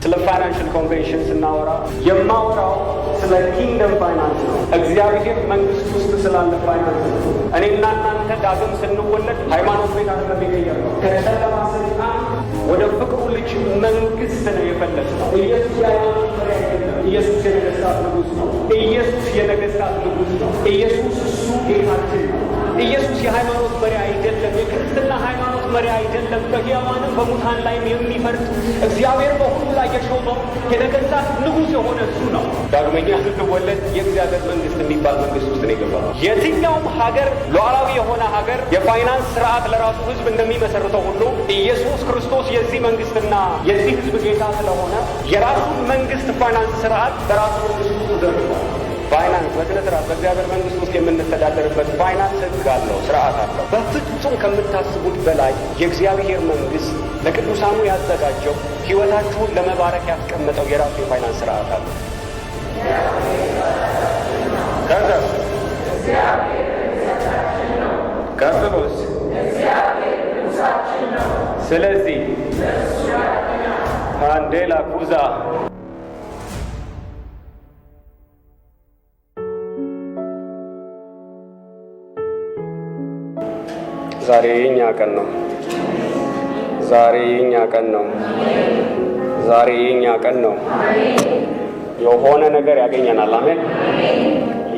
ስለ ፋይናንሻል ኮንቬንሽን ስናወራ የማወራው ስለ ኪንግደም ፋይናንስ ነው። እግዚአብሔር መንግስት ውስጥ ስላለ ፋይናንስ ነው። እኔና እናንተ ዳግም ስንወለድ ሃይማኖት ቤት አይደለም የቀየርነው። ከጨለማ ስልጣን ወደ ፍቅሩ ልጅ መንግስት ነው የፈለስነው። ኢየሱስ የሃይማኖት መሪ አይደለም። ኢየሱስ የነገስታት ንጉሥ ነው። ኢየሱስ የነገስታት ንጉሥ ነው። ኢየሱስ እሱ ጌታችን ነው። ኢየሱስ የሃይማኖት መሪ አይደለም። የክርስትና ሃይማኖት መሪ አይደለም። በሕያዋንም በሙታን ላይም የሚፈርድ እግዚአብሔር በሁሉ ላይ የሾመው የነገስታት ንጉሥ የሆነ እሱ ነው። ዳግመኛ ስትወለድ የእግዚአብሔር መንግስት የሚባል መንግስት ውስጥ ነው የገባው። የትኛውም ሀገር ሉዓላዊ የሆነ ሀገር የፋይናንስ ስርዓት ለራሱ ህዝብ እንደሚመሰርተው ሁሉ ኢየሱስ ክርስቶስ የዚህ መንግስትና የዚህ ህዝብ ጌታ ስለሆነ የራሱን መንግስት ፋይናንስ ስርዓት በራሱ መንግስት ውስጥ ዘርግቷል። ፋይናንስ በስነ ስርዓት በእግዚአብሔር መንግስት ውስጥ የምንተዳደርበት ፋይናንስ ህግ አለው፣ ስርዓት አለው። በፍጹም ከምታስቡት በላይ የእግዚአብሔር መንግስት ለቅዱሳኑ ያዘጋጀው ህይወታችሁን ለመባረክ ያስቀመጠው የራሱ የፋይናንስ ስርዓት አለው። ቀጥሎስ ስለዚህ ማንዴላ ኩዛ ዛሬ የኛ ቀን ነው። ዛሬ የኛ ቀን ነው። ዛሬ የኛ ቀን ነው። የሆነ ነገር ያገኘናል። አሜን።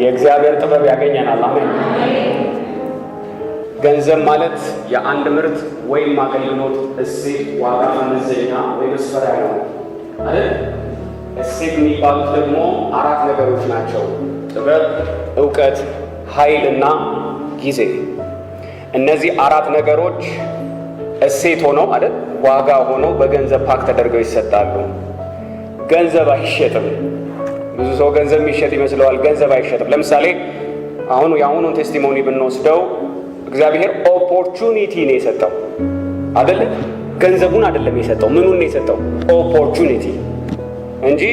የእግዚአብሔር ጥበብ ያገኘናል። አሜን። ገንዘብ ማለት የአንድ ምርት ወይም አገልግሎት እሴት፣ ዋጋ መመዘኛ ወይ መስፈሪያ ነው አይደል? እሴት የሚባሉት ደግሞ አራት ነገሮች ናቸው። ጥበብ፣ ዕውቀት፣ ኃይልና ጊዜ። እነዚህ አራት ነገሮች እሴት ሆነው አይደል ዋጋ ሆነው በገንዘብ ፓክ ተደርገው ይሰጣሉ። ገንዘብ አይሸጥም። ብዙ ሰው ገንዘብ የሚሸጥ ይመስለዋል። ገንዘብ አይሸጥም። ለምሳሌ የአሁኑን ቴስቲሞኒ ብንወስደው እግዚአብሔር ኦፖርቹኒቲ ነው የሰጠው አይደል? ገንዘቡን አይደለም የሰጠው። ምኑን ነው የሰጠው? ኦፖርቹኒቲ እንጂ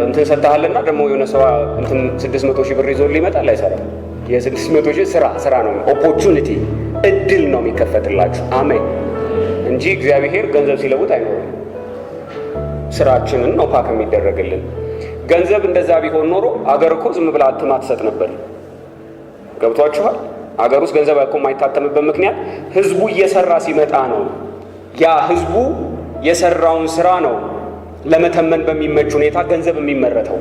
እንትን ሰጥተሃልና ደግሞ የሆነ ሰው እንትን 600 ሺህ ብር ይዞልህ ይመጣል አይሰራም። የ600 ሺህ ስራ ነው። ኦፖርቹኒቲ እድል ነው የሚከፈትላችሁ። አሜን። እንጂ እግዚአብሔር ገንዘብ ሲለውጥ አይኖርም። ስራችንን ነው ፓክ የሚደረግልን። ገንዘብ እንደዛ ቢሆን ኖሮ አገር እኮ ዝም ብላ አትማ ትሰጥ ነበር። ገብቷችኋል? አገር ውስጥ ገንዘብ እኮ የማይታተምበት ምክንያት ህዝቡ እየሰራ ሲመጣ ነው። ያ ህዝቡ የሰራውን ስራ ነው ለመተመን በሚመች ሁኔታ ገንዘብ የሚመረተው።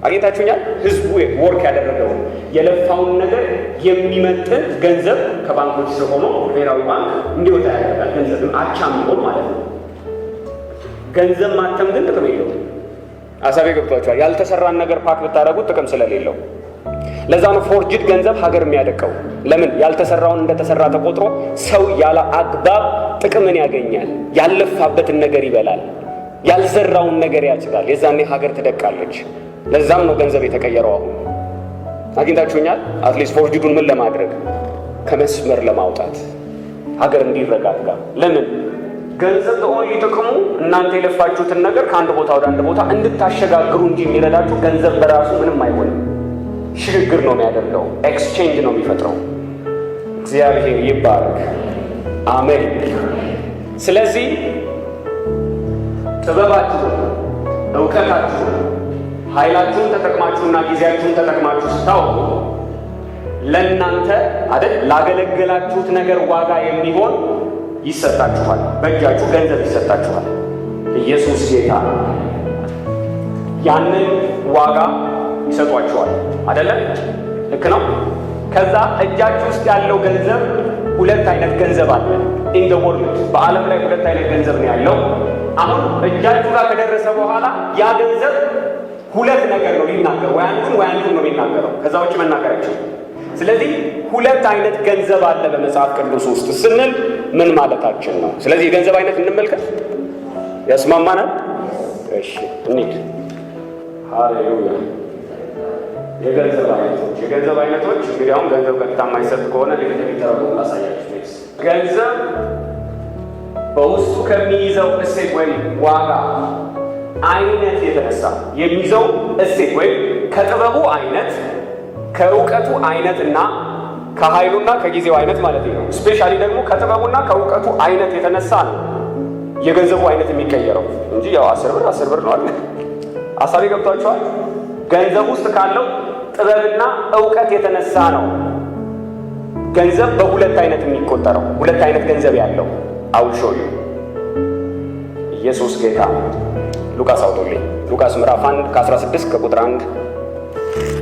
አግኝታችሁኛል? ህዝቡ ወርክ ያደረገው የለፋውን ነገር የሚመጥን ገንዘብ ከባንኮች ስር ሆኖ ብሔራዊ ባንክ እንዲወጣ ያደርጋል። ገንዘብም አቻም ቢሆን ማለት ነው። ገንዘብ ማተም ግን ጥቅም የለውም። አሳቤ ገብቷችኋል? ያልተሰራን ነገር ፓክ ብታደርጉት ጥቅም ስለሌለው ለዛ ነው ፎርጅድ ገንዘብ ሀገር የሚያደቀው። ለምን? ያልተሰራውን እንደተሰራ ተቆጥሮ ሰው ያለ አግባብ ጥቅምን ያገኛል። ያለፋበትን ነገር ይበላል። ያልዘራውን ነገር ያጭዳል። የዛኔ ሀገር ትደቃለች። ለዛም ነው ገንዘብ የተቀየረው። አሁን አግኝታችሁኛል? አትሊስት ፎርጅዱን ምን ለማድረግ ከመስመር ለማውጣት ሀገር እንዲረጋጋ። ለምን? ገንዘብ ለኦንሊ ጥቅሙ እናንተ የለፋችሁትን ነገር ከአንድ ቦታ ወደ አንድ ቦታ እንድታሸጋግሩ እንጂ የሚረዳችሁ ገንዘብ በራሱ ምንም አይሆንም። ሽግግር ነው የሚያደርገው። ኤክስቼንጅ ነው የሚፈጥረው። እግዚአብሔር ይባረክ። አሜን። ስለዚህ ጥበባችሁን፣ ዕውቀታችሁን፣ ኃይላችሁን ተጠቅማችሁና ጊዜያችሁን ተጠቅማችሁ ስታውቁ ለእናንተ አይደል ላገለገላችሁት ነገር ዋጋ የሚሆን ይሰጣችኋል። በእጃችሁ ገንዘብ ይሰጣችኋል። ኢየሱስ ጌታ። ያንን ዋጋ ይሰጧችኋል አይደለም? ልክ ነው። ከዛ እጃችሁ ውስጥ ያለው ገንዘብ ሁለት አይነት ገንዘብ አለ። ኢን ዘ ወርልድ በዓለም ላይ ሁለት አይነት ገንዘብ ነው ያለው። አሁን እጃችሁ ጋር ከደረሰ በኋላ ያ ገንዘብ ሁለት ነገር ነው ሊናገር፣ ወይ አንዱን ነው የሚናገረው። ከዛ ውጭ መናገር አይችልም። ስለዚህ ሁለት አይነት ገንዘብ አለ በመጽሐፍ ቅዱስ ውስጥ ስንል ምን ማለታችን ነው? ስለዚህ የገንዘብ አይነት እንመልከት። ያስማማናል? እሺ እንሂድ። ሃሌሉያ። የገንዘብ አይነቶች እንግዲህ አሁን ገንዘብ ቀጥታ የማይሰጥ ከሆነ ሊተረጉ ላሳያችሁ። ገንዘብ በውስጡ ከሚይዘው እሴት ወይም ዋጋ አይነት የተነሳ የሚይዘው እሴት ወይም ከጥበቡ አይነት፣ ከእውቀቱ አይነት እና ከኃይሉና ከጊዜው አይነት ማለት ነው። ስፔሻሊ ደግሞ ከጥበቡና ከእውቀቱ አይነት የተነሳ ነው የገንዘቡ አይነት የሚቀየረው እንጂ ያው 10 ብር ነው አይደል? አሳቢ ገብቷቸዋል። ገንዘብ ውስጥ ካለው ጥበብና ዕውቀት የተነሳ ነው ገንዘብ በሁለት አይነት የሚቆጠረው። ሁለት አይነት ገንዘብ ያለው አውሾዩ ኢየሱስ ጌታ። ሉቃስ አውጦልኝ ሉቃስ ምዕራፍ 1 ከ16 ከቁጥር 1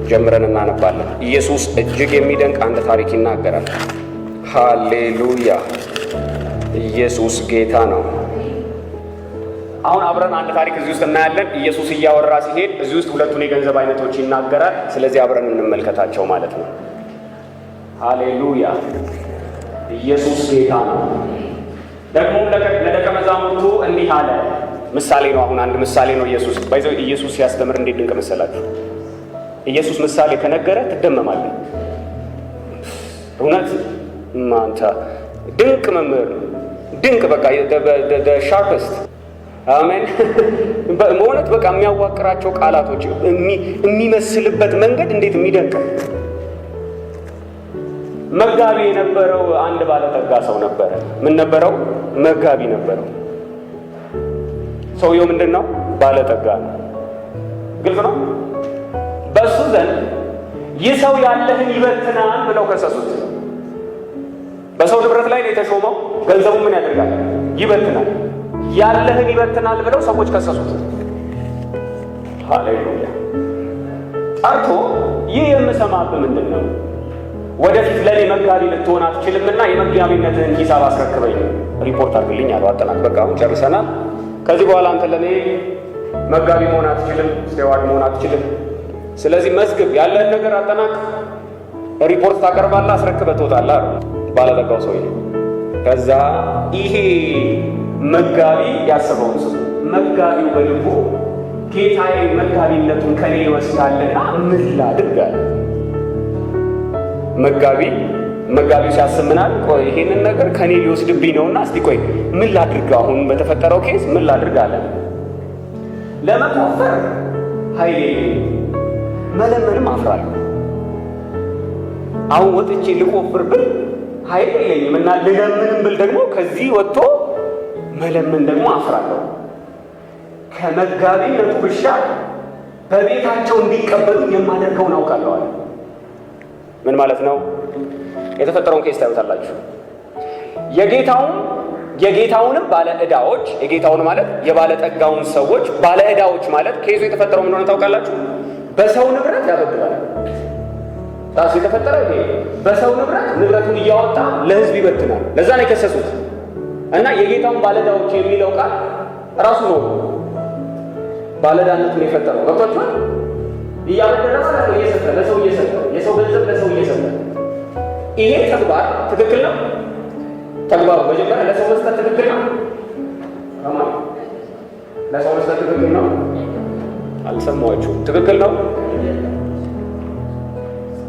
ጀምረን እናነባለን። ኢየሱስ እጅግ የሚደንቅ አንድ ታሪክ ይናገራል። ሃሌሉያ! ኢየሱስ ጌታ ነው። አሁን አብረን አንድ ታሪክ እዚህ ውስጥ እናያለን። ኢየሱስ እያወራ ሲሄድ እዚህ ውስጥ ሁለቱን የገንዘብ አይነቶች ይናገራል። ስለዚህ አብረን እንመልከታቸው ማለት ነው። ሃሌሉያ! ኢየሱስ ጌታ ነው። ደግሞ ለደቀ መዛሙርቱ እንዲህ አለ። ምሳሌ ነው። አሁን አንድ ምሳሌ ነው ኢየሱስ ባይዘው። ኢየሱስ ሲያስተምር እንዴት ድንቅ መሰላችሁ! ኢየሱስ ምሳሌ ከነገረ ትደመማለህ። እውነት ማንታ ድንቅ መምህር፣ ድንቅ በቃ ሻርፕስት አሜን። በእውነት በቃ የሚያዋቅራቸው ቃላቶች የሚመስልበት መንገድ እንዴት የሚደንቅ። መጋቢ የነበረው አንድ ባለጠጋ ሰው ነበረ። ምን ነበረው? መጋቢ ነበረው። ሰውየው ምንድን ነው? ባለጠጋ ነው። ግልጽ ነው። በሱ ዘንድ ይህ ሰው ያለህን ይበትናል ብለው ከሰሱት። በሰው ንብረት ላይ ነው የተሾመው። ገንዘቡ ምን ያደርጋል? ይበትናል። ያለህን ይበትናል ብለው ሰዎች ከሰሱት። ሃሌሉያ! ጠርቶ ይህ የምሰማብህ ምንድን ነው? ወደፊት ለእኔ መጋቢ ልትሆን አትችልምና የመጋቢነትህን ሂሳብ አስረክበኝ፣ ሪፖርት አድርግልኝ አለው። አጠናቅ። በቃ አሁን ጨርሰናል። ከዚህ በኋላ አንተ ለእኔ መጋቢ መሆን አትችልም፣ ስቴዋርድ መሆን አትችልም። ስለዚህ መዝግብ፣ ያለህን ነገር አጠናቅ፣ ሪፖርት ታቀርባለህ፣ አስረክበህ ትወጣለህ አለው ባለጠጋው ሰውዬ። ከዛ ይሄ መጋቢ ያሰበውን ስሙ። መጋቢው በልቡ ጌታዬ መጋቢነቱን ከኔ ይወስዳልና ምን ላድርግ አለ። መጋቢው ሲያስምናል፣ ቆይ ይሄንን ነገር ከኔ ሊወስድብኝ ነውና እስቲ ቆይ ምን ላድርግ፣ አሁን በተፈጠረው ኬስ ምን ላድርግ አለ። ለመቆፈር ኃይሌ መለመንም አፍራለሁ። አሁን ወጥቼ ልቆፍር ብል ኃይል የለኝም እና ልለምንም ብል ደግሞ ከዚህ ወጥቶ መለመን ደግሞ አፍራለሁ። ከመጋቢነቱ ብሻ በቤታቸው እንዲቀበሉ የማደርገውን አውቃለሁ አለ። ምን ማለት ነው? የተፈጠረውን ኬስ ታዩታላችሁ። የጌታውንም ባለ ዕዳዎች፣ የጌታውን ማለት የባለጠጋውን ሰዎች ባለ ዕዳዎች ማለት ኬሱ የተፈጠረው ምን እንደሆነ ታውቃላችሁ? በሰው ንብረት ያበድራል። ራሱ የተፈጠረ ይሄ በሰው ንብረቱን እያወጣ ለሕዝብ ይበትናል። ለዛ ነው የከሰሱት። እና የጌታውን ባለዕዳዎች የሚለው ቃል ራሱ ነው ባለዕዳነቱን የፈጠረው። ገብቷችኋል? እያበደረ ማለት ነው፣ እየሰጠ ለሰው እየሰጠ የሰው ገንዘብ ለሰው እየሰጠ። ይሄ ተግባር ትክክል ነው። ተግባሩ መጀመሪያ ለሰው መስጠት ትክክል ነው። ለሰው መስጠት ትክክል ነው። አልሰማችሁም? ትክክል ነው።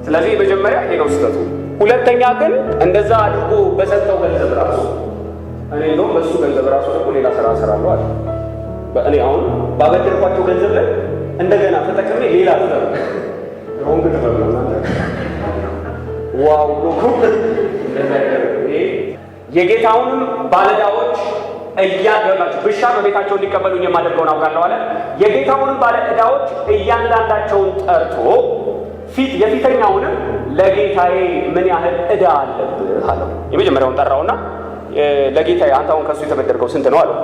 ስለዚህ መጀመሪያ ይሄ ነው ስህተቱ። ሁለተኛ ግን እንደዛ አድርጎ በሰጠው ገንዘብ ራሱ እኔ ነው በሱ ገንዘብ ራሱ ደግሞ ሌላ ስራ እሰራለሁ አለ። በእኔ አሁን ባበደርኳቸው ገንዘብ ላይ እንደገና ተጠቅሜ ሌላ ጥበብ ሮንግ ጥበብ ነው ማለት ዋው የጌታውንም ባለዕዳዎች እያንዳንዳቸው ብሻ በቤታቸው እንዲቀበሉኝ የማደርገውን አውቃለሁ አለ። የጌታውንም ባለዕዳዎች እያንዳንዳቸውን ጠርቶ የፊተኛውንም ለጌታዬ ምን ያህል ዕዳ አለብህ አለው። የመጀመሪያውን ጠራውና ለጌታዬ አንተ አሁን ከሱ የተበደርከው ስንት ነው አለው።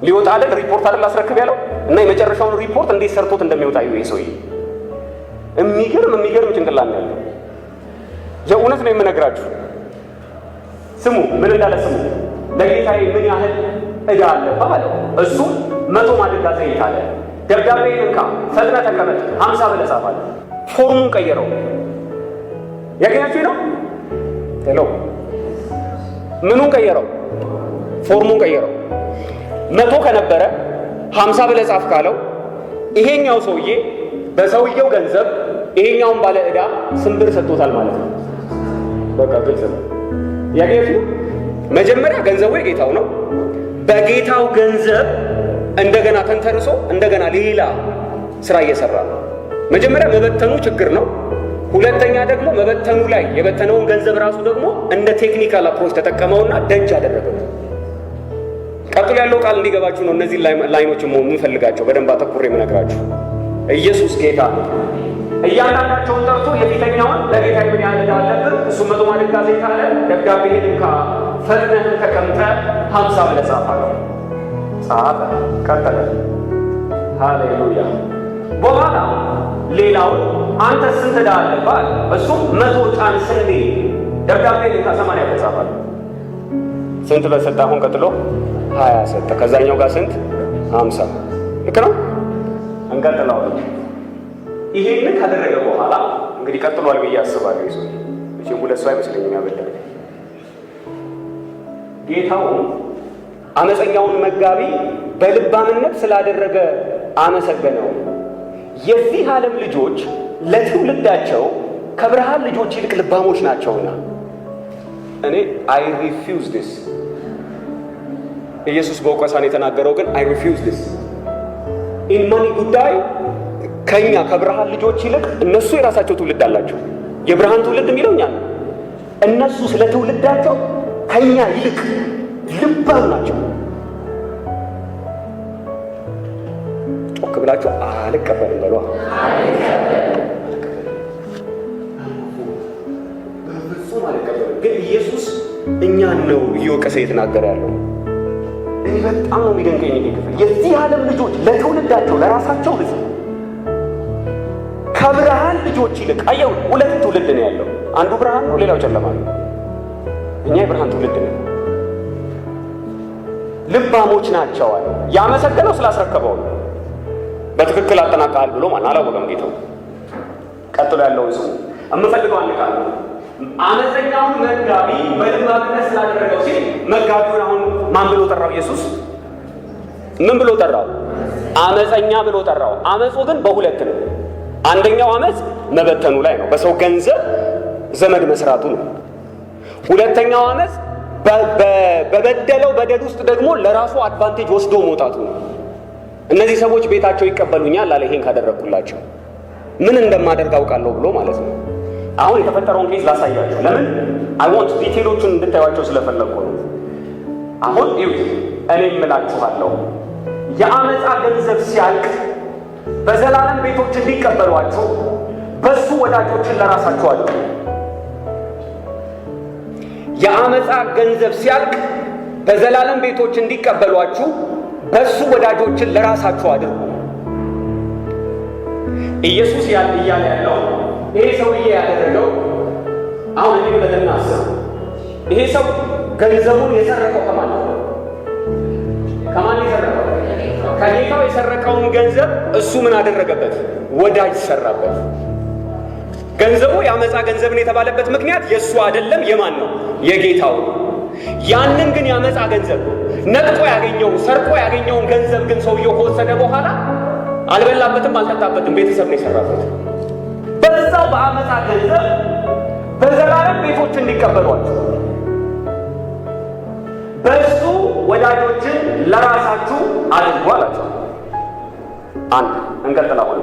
ሊወጣ አይደል ሪፖርት አይደል አስረክብ ያለው እና የመጨረሻውን ሪፖርት እንዴት ሰርቶት እንደሚወጣ ይሄ ሰውዬ የሚገርም ጭንቅላት ነው ያለው። የእውነት ነው የምነግራችሁ። ስሙ ምን እንዳለ ስሙ። ለጌታዬ ምን ያህል ዕዳ አለብህ አለው። እሱ 100 ማድጋ ዘይት አለ። ደብዳቤ እንካ ፈጥነህ ተቀመጥ 50 ብለህ ጻፍ አለ። ፎርሙን ቀየረው። ያገኛችሁ ነው ሄሎ ምኑን ቀየረው? ፎርሙን ቀየረው። 100 ከነበረ 50 ብለህ ጻፍ ካለው ይሄኛው ሰውዬ በሰውየው ገንዘብ ይሄኛውን ባለ ዕዳ ስንብር ሰጥቶታል ማለት ነው። በቃ ግልጽ ነው። ያገኛችሁ መጀመሪያ ገንዘቡ የጌታው ነው። በጌታው ገንዘብ እንደገና ተንተርሶ እንደገና ሌላ ስራ እየሰራ ነው። መጀመሪያ መበተኑ ችግር ነው። ሁለተኛ ደግሞ መበተኑ ላይ የበተነውን ገንዘብ ራሱ ደግሞ እንደ ቴክኒካል አፕሮች ተጠቀመውና ደጅ አደረገው። ቀጥሎ ያለው ቃል እንዲገባችሁ ነው እነዚህ ላይኖች የምንፈልጋቸው በደንብ አተኩሬ የምነግራችሁ። ኢየሱስ ጌታ ነው። እያንዳንዳቸውን ጠርቶ የፊተኛውን ለጌታ ምን ያህል እንዳለብን እሱ 100 ማድጋ ዘይት አለ። ደብዳቤህን ፈጥነህም ተቀምጠህ 50 ብለህ ጻፍ አለው። ጻፈ። ቀጠለ። ሃሌሉያ። በኋላ ሌላውን አንተ ስንት ዕዳ አለብህ አለ። እሱም 100 ጫን ስንዴ። ደብዳቤህን 80 ብለህ ጻፍ አለው። ስንት በሰጠ? አሁን ቀጥሎ 20 ሰጠ። ከዛኛው ጋር ስንት? 50። ልክ ነው። እንቀጥላለን። ይሄንን ካደረገ በኋላ እንግዲህ ቀጥሏል ብዬ አስባለሁ። ይዞ እቺ ሁለት ሰው አይመስለኝም ያበደለ ጌታው አመፀኛውን መጋቢ በልባምነት ስላደረገ አመሰገነው። የዚህ ዓለም ልጆች ለትውልዳቸው ከብርሃን ልጆች ይልቅ ልባሞች ናቸውና። እኔ I refuse this። ኢየሱስ በወቀሳን የተናገረው ግን I refuse this። ኢማኒ ጉዳይ ከኛ ከብርሃን ልጆች ይልቅ እነሱ የራሳቸው ትውልድ አላቸው። የብርሃን ትውልድ የሚለው እኛ ነው። እነሱ ስለ ትውልዳቸው ከኛ ይልቅ ልባም ናቸው። ጮክ ብላችሁ አልቀበልም በሏ። በፍጹም አልቀበልም። ግን ኢየሱስ እኛን ነው እየወቀሰ የተናገረ ያለው። እኔ በጣም ነው የሚደንቀኝ ይሄ ክፍል። የዚህ ዓለም ልጆች ለትውልዳቸው ለራሳቸው ልጅ ከብርሃን ልጆች ይልቅ አየው። ሁለት ትውልድ ነው ያለው። አንዱ ብርሃን ነው፣ ሌላው ጨለማ ነው። እኛ የብርሃን ትውልድ ነው። ልባሞች ናቸው አለ። ያመሰገነው ስላስረከበው ነው። በትክክል አጠናቀሃል ብሎ ማን አላወቀም ጌታው። ቀጥሎ ያለውን ስሙ። የምፈልገው አንድ ቃል ነው። አመፀኛውን መጋቢ በልባምነት ስላደረገው ሲል መጋቢውን አሁን ማን ብሎ ጠራው? ኢየሱስ ምን ብሎ ጠራው? አመፀኛ ብሎ ጠራው። አመፁ ግን በሁለት ነው። አንደኛው አመፅ መበተኑ ላይ ነው፣ በሰው ገንዘብ ዘመድ መስራቱ ነው። ሁለተኛው አመፅ በበደለው በደል ውስጥ ደግሞ ለራሱ አድቫንቴጅ ወስዶ መውጣቱ ነው። እነዚህ ሰዎች ቤታቸው ይቀበሉኛል አለ። ይሄን ካደረግኩላቸው ምን እንደማደርግ አውቃለሁ ብሎ ማለት ነው። አሁን የተፈጠረውን ኬዝ ላሳያችሁ። ለምን አይ ዋንት ዲቴሎቹን እንድታዩዋቸው ስለፈለግኩ ነው። አሁን ይሁን እኔ እምላችኋለሁ የአመፃ ገንዘብ ሲያልቅ በዘላለም ቤቶች እንዲቀበሏችሁ በሱ ወዳጆችን ለራሳችሁ አድርጉ። የአመፃ ገንዘብ ሲያልቅ በዘላለም ቤቶች እንዲቀበሏችሁ በሱ ወዳጆችን ለራሳችሁ አድርጉ። ኢየሱስ እያለ ያለው ይሄ ሰውዬ ያደረገው አሁን እኔ ብለን እናስብ። ይሄ ሰው ገንዘቡን የሰረቀው ከማን ነው? ከማን የሰረቀው? ከጌታው የሰረቀውን ገንዘብ እሱ ምን አደረገበት? ወዳጅ ሰራበት። ገንዘቡ የአመፃ ገንዘብን የተባለበት ምክንያት የእሱ አይደለም። የማን ነው? የጌታው። ያንን ግን የአመፃ ገንዘብ ነጥቆ ያገኘውን ሰርቆ ያገኘውን ገንዘብ ግን ሰውየው ከወሰደ በኋላ አልበላበትም፣ አልጠጣበትም። ቤተሰብ ነው የሰራበት። በዛው በአመፃ ገንዘብ በዘላለም ቤቶች እንዲቀበሏቸው በእሱ ወዳጆችን ለራሳችሁ አድርጉ አላቸው። አንድ እንቀጥል። አሁን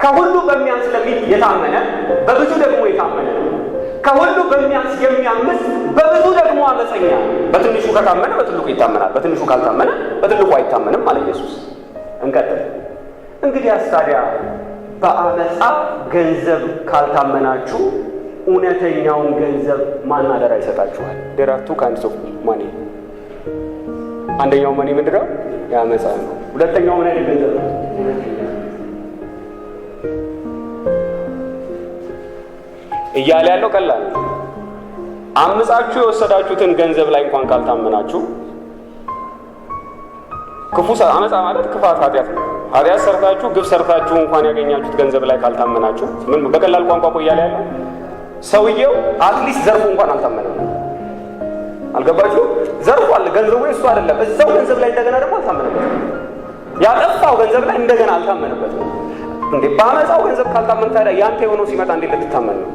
ከሁሉ በሚያንስ የታመነ በብዙ ደግሞ የታመነ ነው። ከሁሉ በሚያንስ የሚያምስ በብዙ ደግሞ አመፀኛ። በትንሹ ከታመነ በትልቁ ይታመናል፣ በትንሹ ካልታመነ በትልቁ አይታመንም አለ ኢየሱስ። እንቀጥል። እንግዲህ ታዲያ በአመፃ ገንዘብ ካልታመናችሁ እውነተኛውን ገንዘብ ማን አደራ ይሰጣችኋል? there are two kinds of money። አንደኛው መኒ ምንድን ነው? የአመፃ ነው። ሁለተኛው ምን አይነት ገንዘብ ነው? እያለ ያለው ቀላል ነው። አምፃችሁ የወሰዳችሁትን ገንዘብ ላይ እንኳን ካልታመናችሁ፣ አመፃ ማለት ክፋት፣ ኃጢአት ነው። ኃጢአት ሰርታችሁ ግብ ሰርታችሁ እንኳን ያገኛችሁት ገንዘብ ላይ ካልታመናችሁ፣ ምን በቀላል ቋንቋ እኮ እያለ ያለው ሰውየው አትሊስት ዘርፉ እንኳን አልታመነም። አልገባችሁ? ዘርፏል፣ ገንዘቡ እሱ አይደለም። እዛው ገንዘብ ላይ እንደገና ደግሞ አልታመነበትም። ያጠፋው ገንዘብ ላይ እንደገና አልታመነበትም። እንዴ በአመፃው ገንዘብ ካልታመን ታዲያ ያንተ የሆነው ሲመጣ እንዴት ልትታመን ነው?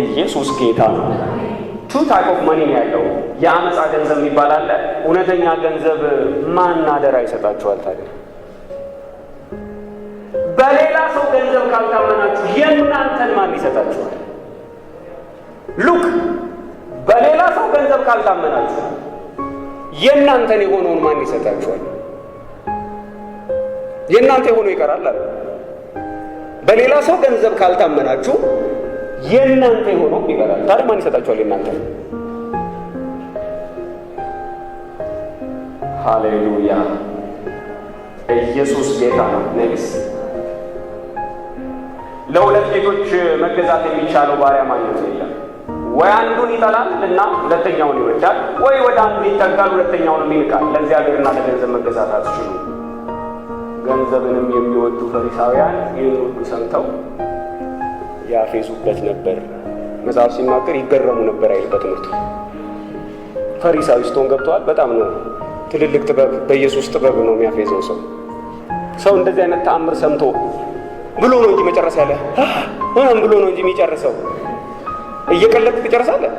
ኢየሱስ ጌታ ነው። ቱ ታይፕ ኦፍ ማኒ ነው ያለው። የአመፃ ገንዘብ የሚባል አለ። እውነተኛ ገንዘብ ማን አደራ ይሰጣችኋል ታዲያ? በሌላ ሰው ገንዘብ ካልታመናችሁ የእናንተን ማን ይሰጣችኋል? ሉክ በሌላ ሰው ገንዘብ ካልታመናችሁ የእናንተን የሆነውን ማን ይሰጣችኋል? የእናንተ የሆነው ይቀራል አለ። በሌላ ሰው ገንዘብ ካልታመናችሁ የእናንተ የሆነው ይቀራል። ታዲያ ማን ይሰጣችኋል? የእናንተ። ሃሌሉያ! ኢየሱስ ጌታ ነው። ነግስ ለሁለት ጌቶች መገዛት የሚቻለው ባሪያ ማግኘት የለም። ወይ አንዱን ይጠላል እና ሁለተኛውን ይወዳል፣ ወይ ወደ አንዱ ይጠጋል ሁለተኛውንም ይንቃል። ለእግዚአብሔርና ለገንዘብ መገዛት አትችሉ። ገንዘብንም የሚወዱ ፈሪሳውያን ይህን ሁሉ ሰምተው ያፌዙበት ነበር። መጽሐፍ ሲናገር ይገረሙ ነበር አይል በትምህርቱ። ፈሪሳዊ ስትሆን ገብተዋል። በጣም ነው ትልልቅ ጥበብ፣ በኢየሱስ ጥበብ ነው የሚያፌዘው ሰው እንደዚህ አይነት ተአምር ሰምቶ ብሎ ነው እንጂ መጨረስ ያለ ብሎ ነው እንጂ የሚጨርሰው። እየቀለድክ ትጨርሳለህ።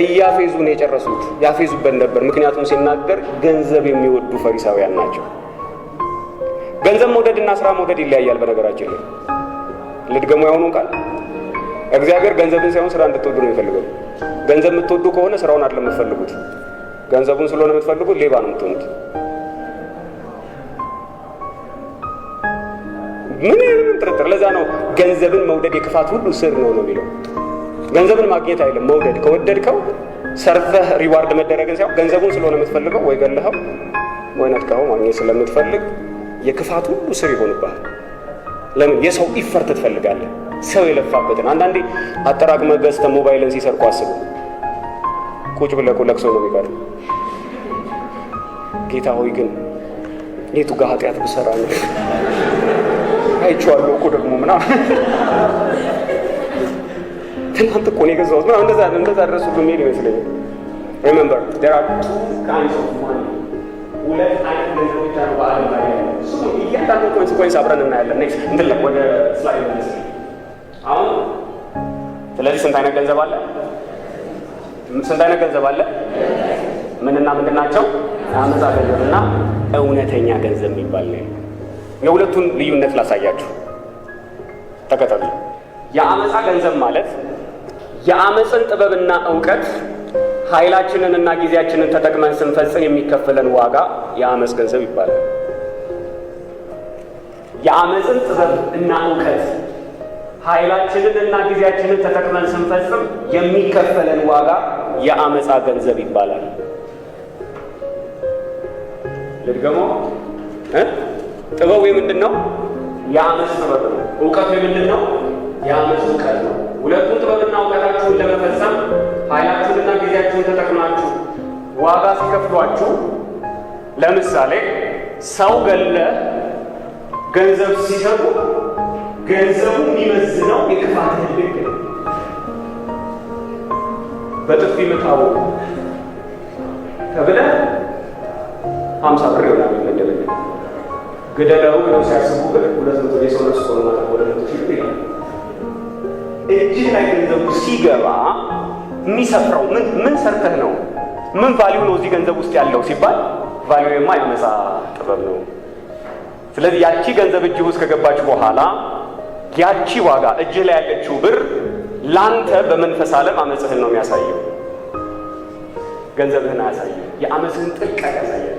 እያፌዙ ነው የጨረሱት። ያፌዙበት ነበር። ምክንያቱም ሲናገር ገንዘብ የሚወዱ ፈሪሳውያን ናቸው። ገንዘብ መውደድና ስራ መውደድ ይለያያል። በነገራችን ላይ ልድገሙ ያሆኑ ቃል እግዚአብሔር ገንዘብን ሳይሆን ስራ እንድትወዱ ነው የሚፈልገው። ገንዘብ የምትወዱ ከሆነ ስራውን አይደለም የምትፈልጉት። ገንዘቡን ስለሆነ የምትፈልጉት ሌባ ነው የምትሆኑት። ምንም ጥርጥር። ለዛ ነው ገንዘብን መውደድ የክፋት ሁሉ ስር ነው የሚለው። ገንዘብን ማግኘት አይደለም መውደድ። ከወደድከው ሰርተህ ሪዋርድ መደረግን ሳይሆን ገንዘቡን ስለሆነ የምትፈልገው ወይ ገለኸው ወይ ነጥቀኸው ማግኘት ስለምትፈልግ የክፋት ሁሉ ስር ይሆንብሃል። ለምን? የሰው ኢፈርት ትፈልጋለህ፣ ሰው የለፋበትን። አንዳንዴ አጠራቅመህ ገዝተህ ሞባይልን ሲሰርቁ አስቡ። ቁጭ ብለህ ለቅሶ ነው የሚቀረው። ጌታ ሆይ ግን የቱ ጋር ኃጢአት ብሰራ ነው አይቼዋለሁ እኮ ደግሞ ምናምን ትናንት እኮ ነው የገዛሁት ምናምን እንደዛ ድረስ ሁሉ የሚሄድ ይመስለኛል። Remember, there are two kinds of money. ሁለት አይነት ገንዘብ ብቻ ነው በዓለም ላይ ያለው። እሱ እያንዳንዱ ኮንሲኩዌንስ አብረን እናያለን። ኔክስት እንድለቅ ወደ ስላይድ መልስ። አሁን ስለዚህ ስንት አይነት ገንዘብ አለ? ስንት አይነት ገንዘብ አለ? ምንና ምንድን ናቸው? አመፃ ገንዘብና እውነተኛ ገንዘብ የሚባል ነው። የሁለቱን ልዩነት ላሳያችሁ፣ ተከተሉ። የአመፃ ገንዘብ ማለት የአመፅን ጥበብና ዕውቀት ኃይላችንንና ጊዜያችንን ተጠቅመን ስንፈጽም የሚከፈለን ዋጋ የአመፅ ገንዘብ ይባላል። የአመፅን ጥበብ እና ዕውቀት ኃይላችንንና ጊዜያችንን ተጠቅመን ስንፈጽም የሚከፈለን ዋጋ የአመፃ ገንዘብ ይባላል። ልድገሞ ጥበቡ የምንድን ነው? የአመፅ ጥበብ ነው። ዕውቀቱ የምንድን ነው? የአመፅ ዕውቀት ነው። ሁለቱን ጥበብና ዕውቀታችሁን ለመፈጸም ኃይላችሁንና ጊዜያችሁን ተጠቅማችሁ ዋጋ ሲከፍሏችሁ፣ ለምሳሌ ሰው ገለ ገንዘብ ሲሰጡ ገንዘቡ የሚመዝነው የክፋትህን ልክ ነው። በጥፊ ምታው ተብለህ 50 ብር ይሆናል የሚመደበኝ። ግደለው ብለው ሲያስቡ ግን 200 የሰው ነፍስ ሆኖ ማለት ወደ 100 ሺህ ይላል። እጅህ ላይ ገንዘቡ ሲገባ የሚሰፍረው ምን ሰርተህ ነው? ምን ቫልዩ ነው እዚህ ገንዘብ ውስጥ ያለው ሲባል ቫልዩማ የአመፃ ጥበብ ነው። ስለዚህ ያቺ ገንዘብ እጅህ ውስጥ ከገባች በኋላ ያቺ ዋጋ እጅህ ላይ ያለችው ብር ላንተ በመንፈስ ዓለም አመፅህን ነው የሚያሳየው። ገንዘብህን አያሳየው፣ የአመፅህን ጥልቀት ያሳያል።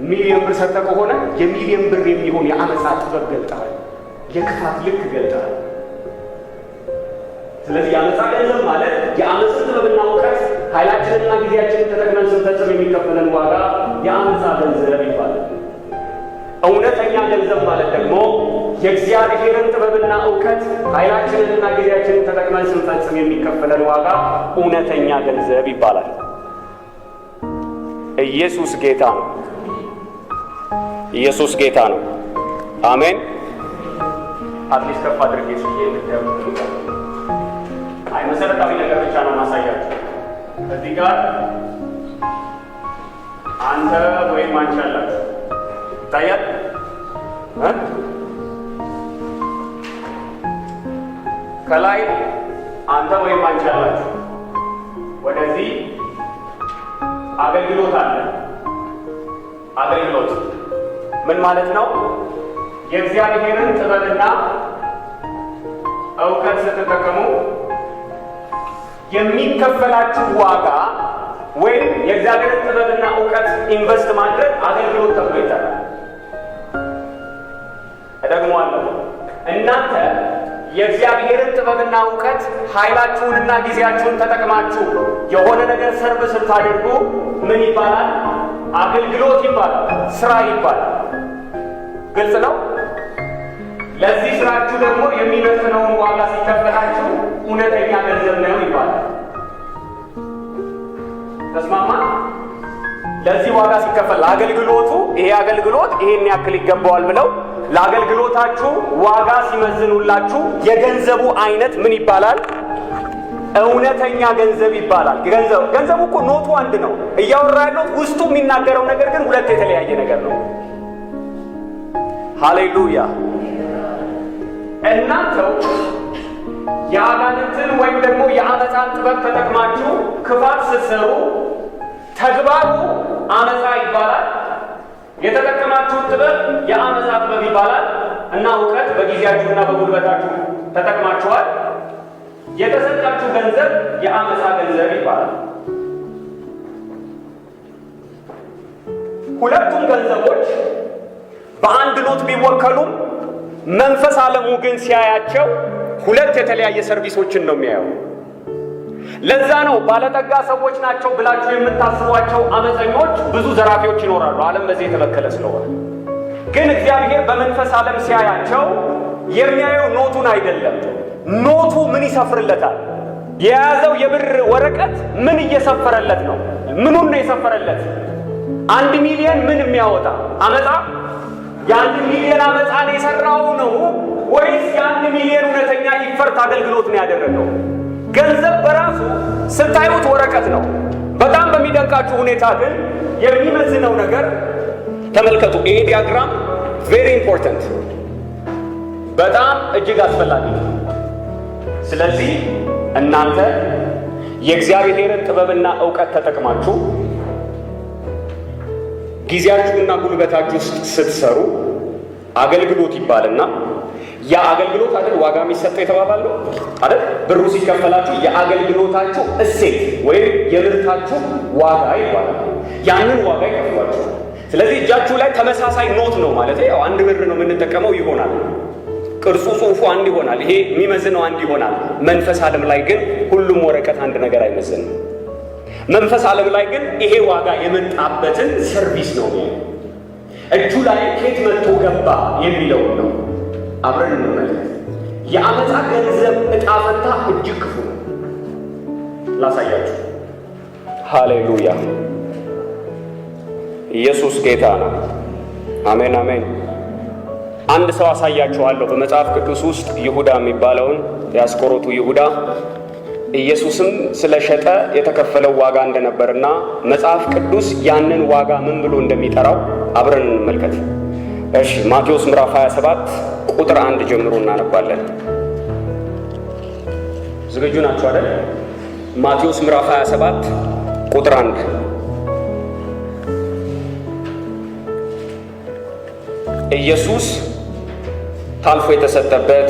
ሚሊዮን ብር ሰርተህ ከሆነ የሚሊዮን ብር የሚሆን የአመፃ ጥበብ ገልጠሃል፣ የክፋት ልክ ገልጠሃል። ስለዚህ የአመፃ ገንዘብ ማለት የአመፅን ጥበብና ዕውቀት ኃይላችንንና ጊዜያችንን ተጠቅመን ስንፈጽም የሚከፈለን ዋጋ የአመፃ ገንዘብ ይባላል። እውነተኛ ገንዘብ ማለት ደግሞ የእግዚአብሔርን ጥበብና ዕውቀት ኃይላችንንና ጊዜያችንን ተጠቅመን ስንፈጽም የሚከፈለን ዋጋ እውነተኛ ገንዘብ ይባላል። ኢየሱስ ጌታ ነው። ኢየሱስ ጌታ ነው። አሜን። አትሊስት ከፍ አድርጌ አይ መሰረታዊ ነገር ብቻ ነው ማሳያችሁ። እዚህ ጋር አንተ ወይም አንቺ አላችሁ ይታያል። ከላይ አንተ ወይም አንቺ አላችሁ። ወደዚህ አገልግሎት አለ። አገልግሎት ምን ማለት ነው? የእግዚአብሔርን ጥበብና ዕውቀት ስትጠቀሙ የሚከፈላችሁ ዋጋ ወይም የእግዚአብሔርን ጥበብና እውቀት ኢንቨስት ማድረግ አገልግሎት ተብሎ ይጠራል። እደግመዋለሁ። እናንተ የእግዚአብሔርን ጥበብና እውቀት ኃይላችሁንና ጊዜያችሁን ተጠቅማችሁ የሆነ ነገር ሰርቭ ስታደርጉ ምን ይባላል? አገልግሎት ይባላል፣ ስራ ይባላል። ግልጽ ነው። ለዚህ ስራችሁ ደግሞ የሚመጥነውን ዋጋ ሲከፈላችሁ እውነተኛ ገንዘብ ነው ይባላል። ተስማማ? ለዚህ ዋጋ ሲከፈል አገልግሎቱ ይሄ አገልግሎት ይሄን ያክል ይገባዋል ብለው ለአገልግሎታችሁ ዋጋ ሲመዝኑላችሁ የገንዘቡ አይነት ምን ይባላል? እውነተኛ ገንዘብ ይባላል። ገንዘቡ እኮ ኖቱ አንድ ነው። እያወራ ያለው ውስጡ የሚናገረው ነገር ግን ሁለት የተለያየ ነገር ነው። ሃሌሉያ። እናንተው የአጋንንትን ወይም ደግሞ የአመፃን ጥበብ ተጠቅማችሁ ክፋት ስትሰሩ ተግባሩ አመፃ ይባላል። የተጠቀማችሁት ጥበብ የአመፃ ጥበብ ይባላል። እና እውቀት በጊዜያችሁና በጉልበታችሁ ተጠቅማችኋል። የተሰጣችሁ ገንዘብ የአመፃ ገንዘብ ይባላል። ሁለቱም ገንዘቦች በአንድ ኖት ቢወከሉም መንፈስ ዓለሙ ግን ሲያያቸው ሁለት የተለያየ ሰርቪሶችን ነው የሚያየው። ለዛ ነው ባለጠጋ ሰዎች ናቸው ብላችሁ የምታስቧቸው አመፀኞች ብዙ ዘራፊዎች ይኖራሉ። ዓለም በዚህ የተበከለ ስለሆነ። ግን እግዚአብሔር በመንፈስ ዓለም ሲያያቸው የሚያየው ኖቱን አይደለም። ኖቱ ምን ይሰፍርለታል? የያዘው የብር ወረቀት ምን እየሰፈረለት ነው? ምኑን ነው የሰፈረለት? 1 ሚሊዮን ምን የሚያወጣ አመፃ? የ1 ሚሊዮን አመፃን የሰራው ነው ወይስ የ1 ሚሊዮን እውነተኛ ይፈርት አገልግሎት ነው ያደረገው? ገንዘብ በራሱ ስታዩት ወረቀት ነው። በጣም በሚደንቃችሁ ሁኔታ ግን የሚመዝነው ነገር ተመልከቱ። ይሄ ዲያግራም ቬሪ ኢምፖርታንት፣ በጣም እጅግ አስፈላጊ ነው። ስለዚህ እናንተ የእግዚአብሔርን ጥበብና እውቀት ተጠቅማችሁ ጊዜያችሁና ጉልበታችሁ ውስጥ ስትሰሩ አገልግሎት ይባልና ያ አገልግሎት አይደል ዋጋ የሚሰጠው የተባባለው አይደል? ብሩ ሲከፈላችሁ የአገልግሎታችሁ እሴት ወይም የምርታችሁ ዋጋ ይባላል። ያንን ዋጋ ይከፍሏችሁ። ስለዚህ እጃችሁ ላይ ተመሳሳይ ኖት ነው ማለት ያው 1 ብር ነው የምንጠቀመው ይሆናል። ቅርጹ ጽሑፉ አንድ ይሆናል። ይሄ የሚመዝነው አንድ ይሆናል። መንፈስ ዓለም ላይ ግን ሁሉም ወረቀት አንድ ነገር አይመዝንም። መንፈስ ዓለም ላይ ግን ይሄ ዋጋ የመጣበትን ሰርቪስ ነው እጁ ላይ ከየት መጥቶ ገባ የሚለው ነው። አብረን እንመለከት። የአመፃ ገንዘብ ዕጣ ፈንታ እጅግ ክፉ ነው። ላሳያችሁ። ሃሌሉያ! ኢየሱስ ጌታ ነው። አሜን አሜን። አንድ ሰው አሳያችኋለሁ። በመጽሐፍ ቅዱስ ውስጥ ይሁዳ የሚባለውን የአስቆሮቱ ይሁዳ ኢየሱስም ስለሸጠ የተከፈለው ዋጋ እንደነበርና መጽሐፍ ቅዱስ ያንን ዋጋ ምን ብሎ እንደሚጠራው አብረን እንመልከት። እሺ፣ ማቴዎስ ምዕራፍ 27 ቁጥር 1 ጀምሮ እናነባለን። ዝግጁ ናችሁ አይደል? ማቴዎስ ምዕራፍ 27 ቁጥር 1 ኢየሱስ ታልፎ የተሰጠበት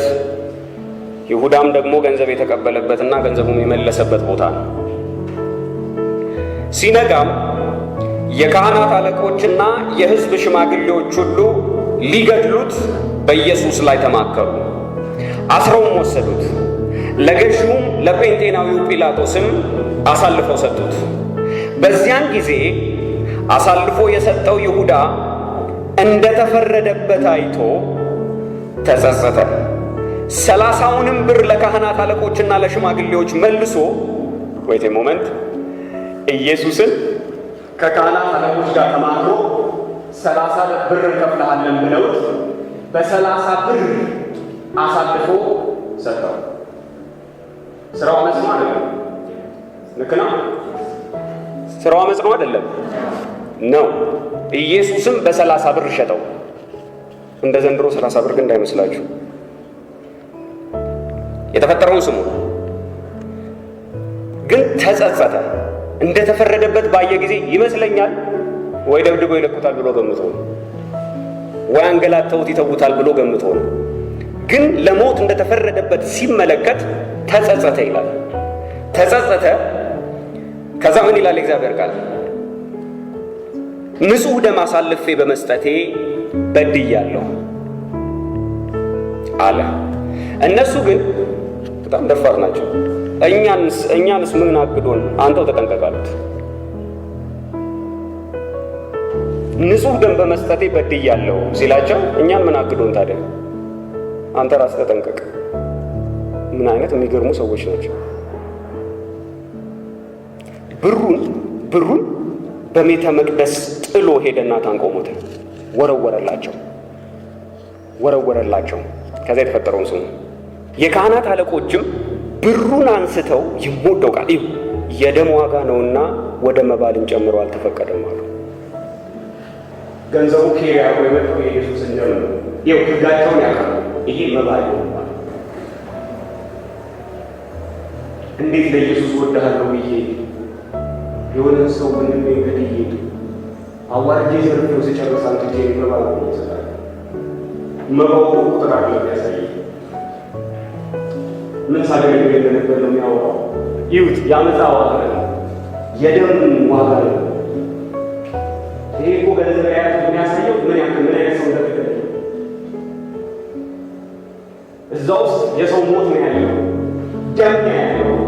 ይሁዳም ደግሞ ገንዘብ የተቀበለበትና ገንዘቡም የመለሰበት ቦታ ነው። ሲነጋም የካህናት አለቆችና የሕዝብ ሽማግሌዎች ሁሉ ሊገድሉት በኢየሱስ ላይ ተማከሩ። አስረውም ወሰዱት። ለገዢውም ለጴንጤናዊው ጲላጦስም አሳልፈው ሰጡት። በዚያን ጊዜ አሳልፎ የሰጠው ይሁዳ እንደተፈረደበት አይቶ ተጸጸተ። 30 ብር ለካህናት አለቆችና ለሽማግሌዎች መልሶ ወይቴ ሞመንት ኢየሱስን ከካህናት አለቆች ጋር ተማክሮ 30 ብር እንከፍልሃለን ብለውት በ30 ብር አሳልፎ ሰጠው። ስራው አመጽ ነው አይደለም? ልክ ነው። ስራው አመጽ ነው አይደለም? ነው። ኢየሱስም በ30 ብር ሸጠው። እንደ ዘንድሮ 30 ብር ግን እንዳይመስላችሁ። የተፈጠረውን ስሙ። ግን ተጸጸተ። እንደተፈረደበት ባየ ጊዜ ይመስለኛል ወይ ደብድበው ይለቁታል ብሎ ገምቶ ነው፣ ወይ አንገላተውት ይተውታል ብሎ ገምቶ ነው። ግን ለሞት እንደተፈረደበት ሲመለከት ተጸጸተ ይላል። ተጸጸተ። ከዛ ምን ይላል እግዚአብሔር ቃል? ንጹሕ ደም አሳልፌ በመስጠቴ በድያለሁ አለ። እነሱ ግን በጣም ደፋር ናቸው። እኛንስ ምን አግዶን? አንተው ተጠንቀቅ አሉት። ንጹሕ ደም በመስጠቴ በድያለሁ ሲላቸው እኛን ምን አግዶን ታዲያ? አንተ ራስህ ተጠንቀቅ። ምን አይነት የሚገርሙ ሰዎች ናቸው! ብሩን በቤተ መቅደስ ጥሎ ሄደና ታንቆ ሞተ። ወረወረላቸው። ከዛ የተፈጠረውን ስሙ። የካህናት አለቆችም ብሩን አንስተው ይሞደው ቃል የደም ዋጋ ነውና ወደ መባ ልንጨምረው አልተፈቀደም አሉ። ገንዘቡ ኬሪያ ወይ መጥቶ የኢየሱስ እንደም ነው። ሕጋቸውን ያውቃሉ። ይሄ መባ ይሆናል። እንዴት ለኢየሱስ ወደሃለሁ ብዬ የሆነ ሰው ምንም ገድዬ አዋርጄ ዘርፌው ስጨርስ አንትቼ መባ ነው ይሰጣል። መባው ቁጥር አለ ያሳይ ምን ሳደርግ እንደነበር ነው የሚያወራው። ይሁት ያመጣ ዋጋ ነው፣ የደም ዋጋ ነው። ይሄ እኮ ገንዘብ ያያት የሚያሳየው ምን አይነት ሰው እንደተገኘ እዛ ውስጥ የሰው ሞት ነው ያለው፣ ደም ነው ያለው።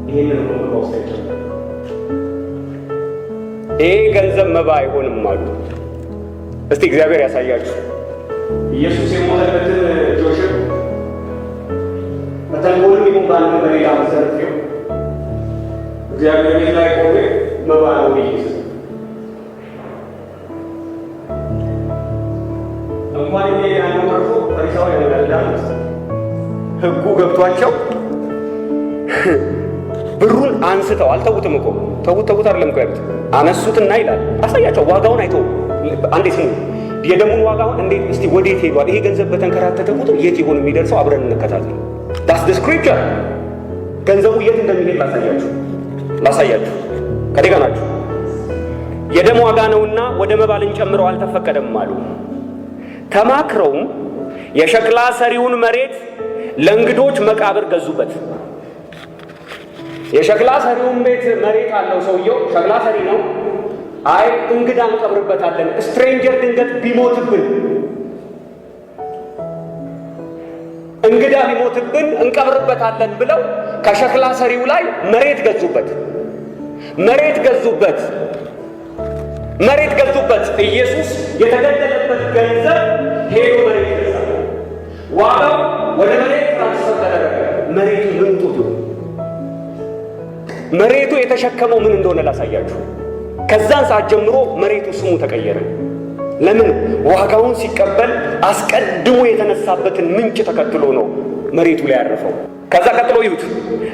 ይሄንን ነው ውስጥ ያለው። ይሄ ገንዘብ መባ አይሆንም አሉ። እስቲ እግዚአብሔር ያሳያችሁ። ኢየሱስ የሞተበትን ጆሽን በተንኮልም ይሁን ባንዱ በሌላ መሰረፊው እግዚአብሔር ቤት ላይ ቆሜ መባ ነው ይይዝ እንኳን ያለው ቀርቶ ፈሪሳውያን ያዳሉት ሕጉ ገብቷቸው ብሩን አንስተው አልተውትም እኮ ተውት አይደለም እኮ ያሉት። አነሱትና ይላል አሳያቸው። ዋጋውን አይተው አንዴ ስሙ። የደሙን ዋጋውን እንዴት እስቲ ወዴት ሄዷል? ይሄ ገንዘብ በተንከራተተ ቁጥር የት ይሆን የሚደርሰው? አብረን እንከታተል። ዳስ ዘ ስክሪፕቸር። ገንዘቡ የት እንደሚሄድ ላሳያችሁ። ከደጋ ናችሁ። የደም ዋጋ ነውና ወደ መባ ልንጨምረው አልተፈቀደም አሉ። ተማክረውም የሸክላ ሰሪውን መሬት ለእንግዶች መቃብር ገዙበት። የሸክላ ሰሪውን ቤት መሬት አለው ሰውየው፣ ሸክላ ሰሪ ነው። አይ እንግዳ እንቀብርበታለን፣ ስትሬንጀር ድንገት ቢሞትብን እንቀብርበታለን ብለው ከሸክላ ሰሪው ላይ መሬት ገዙበት። ኢየሱስ የተገደለበት ገንዘብ ሄዶ መሬት ገዛ። ዋጋው ወደ መሬት ትራንስፈር ተደረገ። መሬቱ ምን ጡት መሬቱ የተሸከመው ምን እንደሆነ ላሳያችሁ። ከዛን ሰዓት ጀምሮ መሬቱ ስሙ ተቀየረ። ለምን? ዋጋውን ሲቀበል አስቀድሞ የተነሳበትን ምንጭ ተከትሎ ነው መሬቱ ላይ ያረፈው። ከዛ ቀጥሎ ይሁት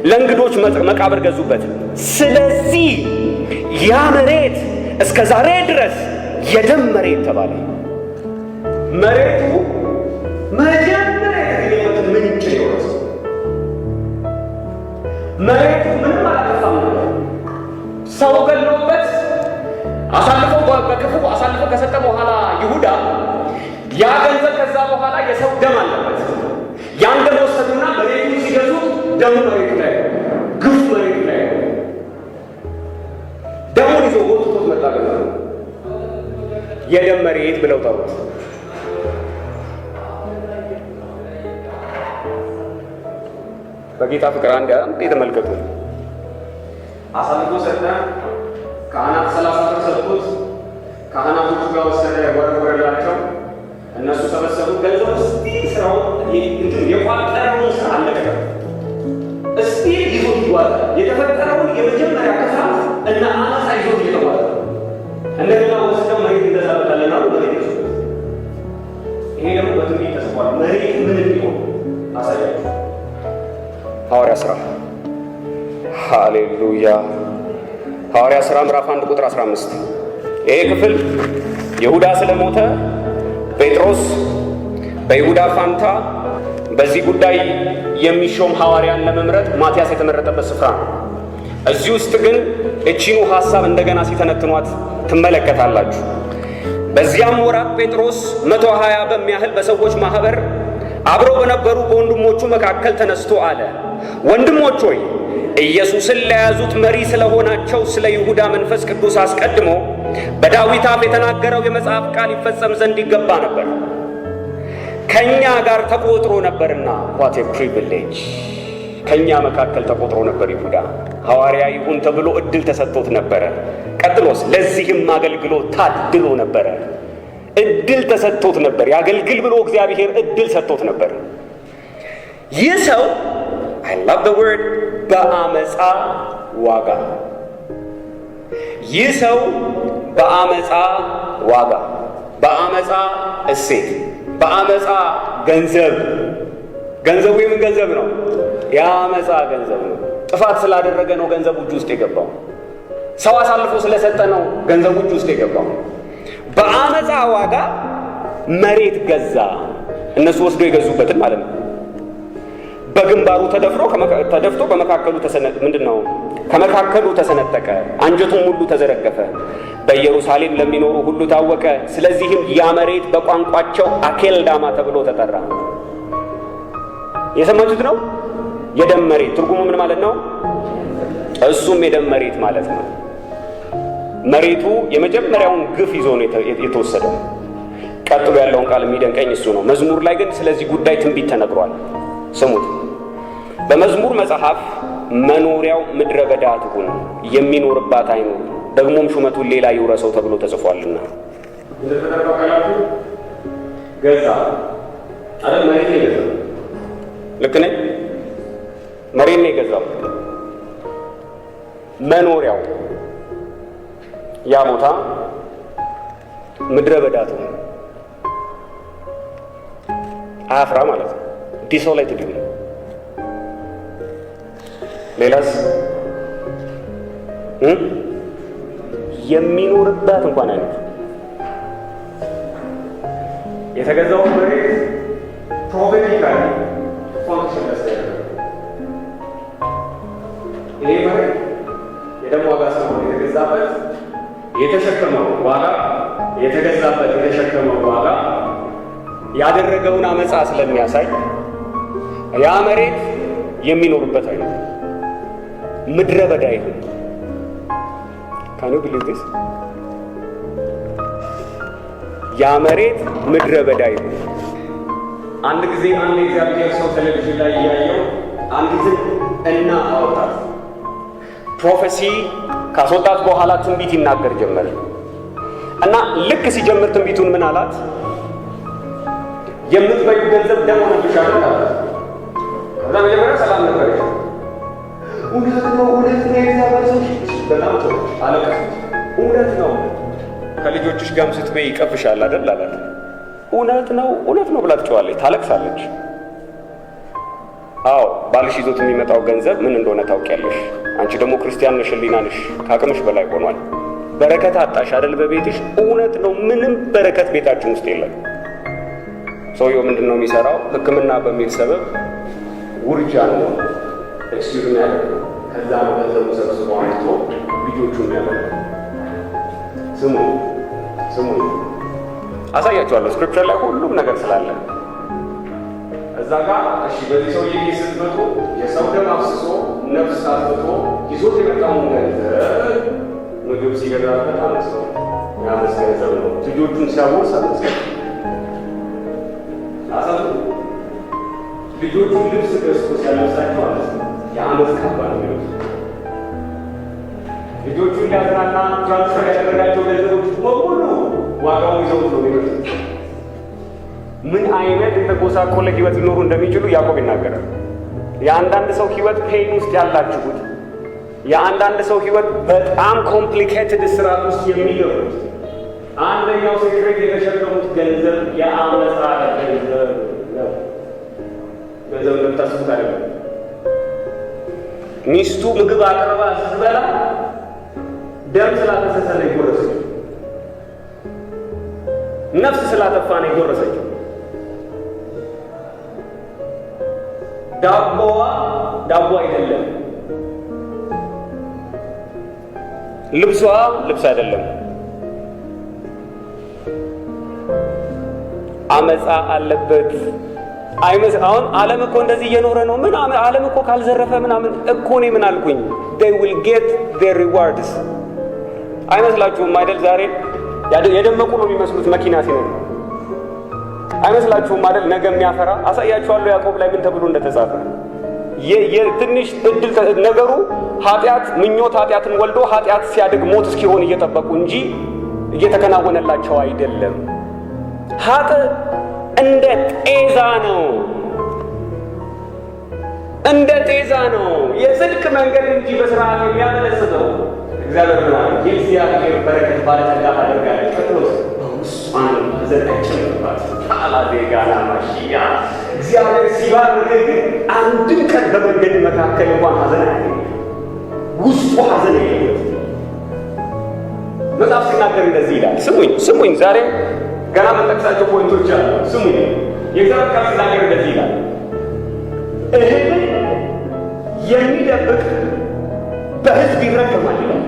ለእንግዶች መቃብር ገዙበት። ስለዚህ ያ መሬት እስከ ዛሬ ድረስ የደም መሬት ተባለ። መሬቱ መጀመሪያ የተገኘበትን ምንጭ ይወርስ። መሬቱ ምንም አላጠፋም። ሰው ገሎበት በክፉ አሳልፎ ከሰጠ በኋላ ይሁዳ ያ ገንዘብ ከዛ በኋላ የሰው ደም አለበት። ያን ደም ወሰዱና መሬቱን ሲገዙ ደሙ መሬቱ ላይ ግፉ መሬቱ ላይ ደሙን ይዞ ወጥቶት መጣ። የደም መሬት ብለው ጠሩት። በጌታ ፍቅር አንድ የተመልከቱ። አሳልፎ ሰጠ። ካህናት 30 ብር ሰጡት። ካህናቶቹ ጋር ወሰደ፣ ወረወረላቸው። እነሱ ሰበሰቡት። ገንዘቡ ስቲል ስራው የቋጠረውን ስራ አለቀ። ስቲል ይዞት ይጓዛል። የተፈጠረውን የመጀመሪያ ክፋት እና አመፃ ይዞት እየተጓዘ እንደገና ወስደው መሬት እንገዛበታለን አሉ። መሬት ይዞት ይሄ ደግሞ በትንቢት ተጽፏል። መሬት ምን እንዲሆን አሳያችሁ። ሐዋርያ ሥራ ሃሌሉያ። ሐዋርያ ሥራ ምዕራፍ 1 ቁጥር 15። ይሄ ክፍል ይሁዳ ስለሞተ ጴጥሮስ በይሁዳ ፋንታ በዚህ ጉዳይ የሚሾም ሐዋርያን ለመምረጥ ማቲያስ የተመረጠበት ስፍራ ነው። እዚህ ውስጥ ግን እቺኑ ሐሳብ እንደገና ሲተነትኗት ትመለከታላችሁ። በዚያም ወራት ጴጥሮስ 120 በሚያህል በሰዎች ማህበር አብረው በነበሩ በወንድሞቹ መካከል ተነስቶ አለ፣ ወንድሞች ሆይ ኢየሱስን ለያዙት መሪ ስለሆናቸው ስለ ይሁዳ መንፈስ ቅዱስ አስቀድሞ በዳዊት አፍ የተናገረው የመጽሐፍ ቃል ይፈጸም ዘንድ ይገባ ነበር። ከኛ ጋር ተቆጥሮ ነበርና what a privilege! ከኛ መካከል ተቆጥሮ ነበር። ይሁዳ ሐዋርያ ይሁን ተብሎ እድል ተሰጥቶት ነበረ። ቀጥሎስ ለዚህም አገልግሎት ታድሎ ነበረ። እድል ተሰጥቶት ነበር። ያገልግል ብሎ እግዚአብሔር እድል ሰጥቶት ነበር። ይህ ሰው I love the word በአመፃ ዋጋ። ይህ ሰው በአመፃ ዋጋ፣ በአመፃ እሴት፣ በአመፃ ገንዘብ። ገንዘቡ የምን ገንዘብ ነው? የአመፃ ገንዘብ ነው። ጥፋት ስላደረገ ነው ገንዘቡ እጁ ውስጥ የገባው። ሰው አሳልፎ ስለሰጠ ነው ገንዘቡ እጁ ውስጥ የገባው። በአመፃ ዋጋ መሬት ገዛ። እነሱ ወስዶ የገዙበትን ማለት ነው። በግንባሩ ተደፍቶ በመካከሉ ከመካከሉ ተሰነጠቀ፣ አንጀቱም ሁሉ ተዘረገፈ። በኢየሩሳሌም ለሚኖሩ ሁሉ ታወቀ። ስለዚህም ያ መሬት በቋንቋቸው አኬልዳማ ተብሎ ተጠራ። የሰማችሁት ነው። የደም መሬት ትርጉሙ ምን ማለት ነው? እሱም የደም መሬት ማለት ነው። መሬቱ የመጀመሪያውን ግፍ ይዞ ነው የተወሰደው። ቀጥሎ ያለውን ቃል የሚደንቀኝ እሱ ነው። መዝሙር ላይ ግን ስለዚህ ጉዳይ ትንቢት ተነግሯል። ስሙት። በመዝሙር መጽሐፍ መኖሪያው ምድረ በዳ ትሁን፣ የሚኖርባት አይኑር፣ ደግሞም ሹመቱን ሌላ ይውረሰው ተብሎ ተጽፏልና። እንደተጠበቀላችሁ ገዛ አይደል? መሬት ነው የገዛው። ልክ ነኝ? መሬት ነው የገዛው። መኖሪያው ያ ቦታ ምድረ በዳ ትሁን፣ አፍራ ማለት ነው። ዲሶሌትድ ይሁን። ሌላስ የሚኖርባት እንኳን አይነት የተገዛው መሬት ፕሮፌቲካሊ ፋንክሽን ለስተያ ይሄ መሬት የደም ዋጋ ስለሆነ የተገዛበት የተሸከመው ዋጋ የተገዛበት የተሸከመው ዋጋ ያደረገውን አመፃ ስለሚያሳይ ያ መሬት የሚኖርበት አይነት ምድረ በዳ ይሁን። ካኑ ቢሊቭስ ያ መሬት ምድረ በዳ ይሁን። አንድ ጊዜ አንድ እግዚአብሔር ሰው ቴሌቪዥን ላይ እያየው አንዲት እና አወጣት ፕሮፌሲ ካስወጣት በኋላ ትንቢት ይናገር ጀመረ እና ልክ ሲጀምር ትንቢቱን ምን አላት? የምትበዩ ገንዘብ ደም ሆነብሻል አላት። ከዛ መጀመሪያ ሰላም ነበር። እውነት ነው እግዚአብሔር ሰው በጣም ጥሩ አለቀሰች። እውነት ነው ከልጆችሽ ጋርም ስትበይ ይቀፍሻል አይደል አላት። እውነት ነው ብላ ትጮኻለች፣ ታለቅሳለች። አዎ ባልሽ ይዞት የሚመጣው ገንዘብ ምን እንደሆነ ታውቂያለሽ። አንቺ ደግሞ ክርስቲያን ነሽ፣ ሕሊና ነሽ፣ ከአቅምሽ በላይ ሆኗል። በረከት አጣሽ አይደል በቤትሽ። እውነት ነው ምንም በረከት ቤታችን ውስጥ የለም። ሰውየው ምንድን ነው የሚሰራው? ሕክምና በሚል ሰበብ ውርጃ ነው ኤክስኪዩዝ የሚያደርገው። ከዛ ነው ገንዘቡ ሰብስቦ አምጥቶ ልጆቹን የሚያደርገው። ስሙ አሳያቸዋለሁ። ስክሪፕቸር ላይ ሁሉም ነገር ስላለ እዛ ጋር እሺ፣ በዚህ ሰውዬ ኬስ ስትመጡ የሰው ደም አፍስሶ ነፍስ አጥፍቶ ይዞት የመጣውን ገንዘብ ምግብ ሲገዛበት አመስገው ያመስ ገንዘብ ነው። ልጆቹን ሲያወርስ አመስገው አሳቱ ልጆቹን ልብስ ገዝቶ ሲያለብሳቸው አመስገው የአመት ካባ ነው የሚሉት። ልጆቹን ሊያዝናና ትራንስፈር ያደረጋቸው ገንዘቦች በሙሉ ዋጋውን ይዘውት ነው የሚመጡት። ምን አይነት የተጎሳቆለ ህይወት ሊኖሩ እንደሚችሉ ያዕቆብ ይናገራል። የአንዳንድ ሰው ህይወት ፔን ውስጥ ያላችሁት፣ የአንዳንድ ሰው ህይወት በጣም ኮምፕሊኬትድ ስርዓት ውስጥ የሚገቡት አንደኛው ሴክሬት የተሸከሙት ገንዘብ የአመፃ ገንዘብ ነው። ገንዘብ እንደምታስቡት አይደለም። ሚስቱ ምግብ አቅርባ ስትበላ ደም ስላፈሰሰ ነው የጎረሰችው። ነፍስ ስላጠፋ ነው የጎረሰችው። ዳቦዋ ዳቦ አይደለም። ልብሷ ልብስ አይደለም። አመፃ አለበት። አሁን ዓለም እኮ እንደዚህ እየኖረ ነው። ምን ዓለም እኮ ካልዘረፈ ምናምን እኮ ነው። ምን አልኩኝ? they will get their rewards አይመስላችሁም አይደል? ዛሬ የደመቁ ነው የሚመስሉት መኪና ሲኖር አይመስላችሁም አይደል? ነገ የሚያፈራ አሳያችኋለሁ። ያዕቆብ ላይ ምን ተብሎ እንደተጻፈ የትንሽ እድል ነገሩ ኃጢአት ምኞት ኃጢአትን ወልዶ ኃጢአት ሲያድግ ሞት እስኪሆን እየጠበቁ እንጂ እየተከናወነላቸው አይደለም። ኃጢአት እንደ ጤዛ ነው፣ እንደ ጤዛ ነው። የጽድቅ መንገድ እንጂ በስርዓት የሚያመለስተው እግዚአብሔር ነው። የእግዚአብሔር በረከት ባለጠጋ ታደርጋለች። ጴጥሮስ እሷን ዘቀጭንባት ታላዴጋና ማሽያ እግዚአብሔር ሲባርክ ግን አንድም ቀን በመንገድ መካከል እንኳን ሐዘን አይደለም፣ ውስጡ ሐዘን የለም። መጽሐፍ ሲናገር እንደዚህ ይላል። ስሙኝ ዛሬ ገና በጠቅሳቸው ፖይንቶች አሉ። ስሙኝ የእግዚአብሔር ቃል ሲናገር እንደዚህ ይላል። እህልን የሚደብቅ በሕዝብ ይረገማል ይላል፣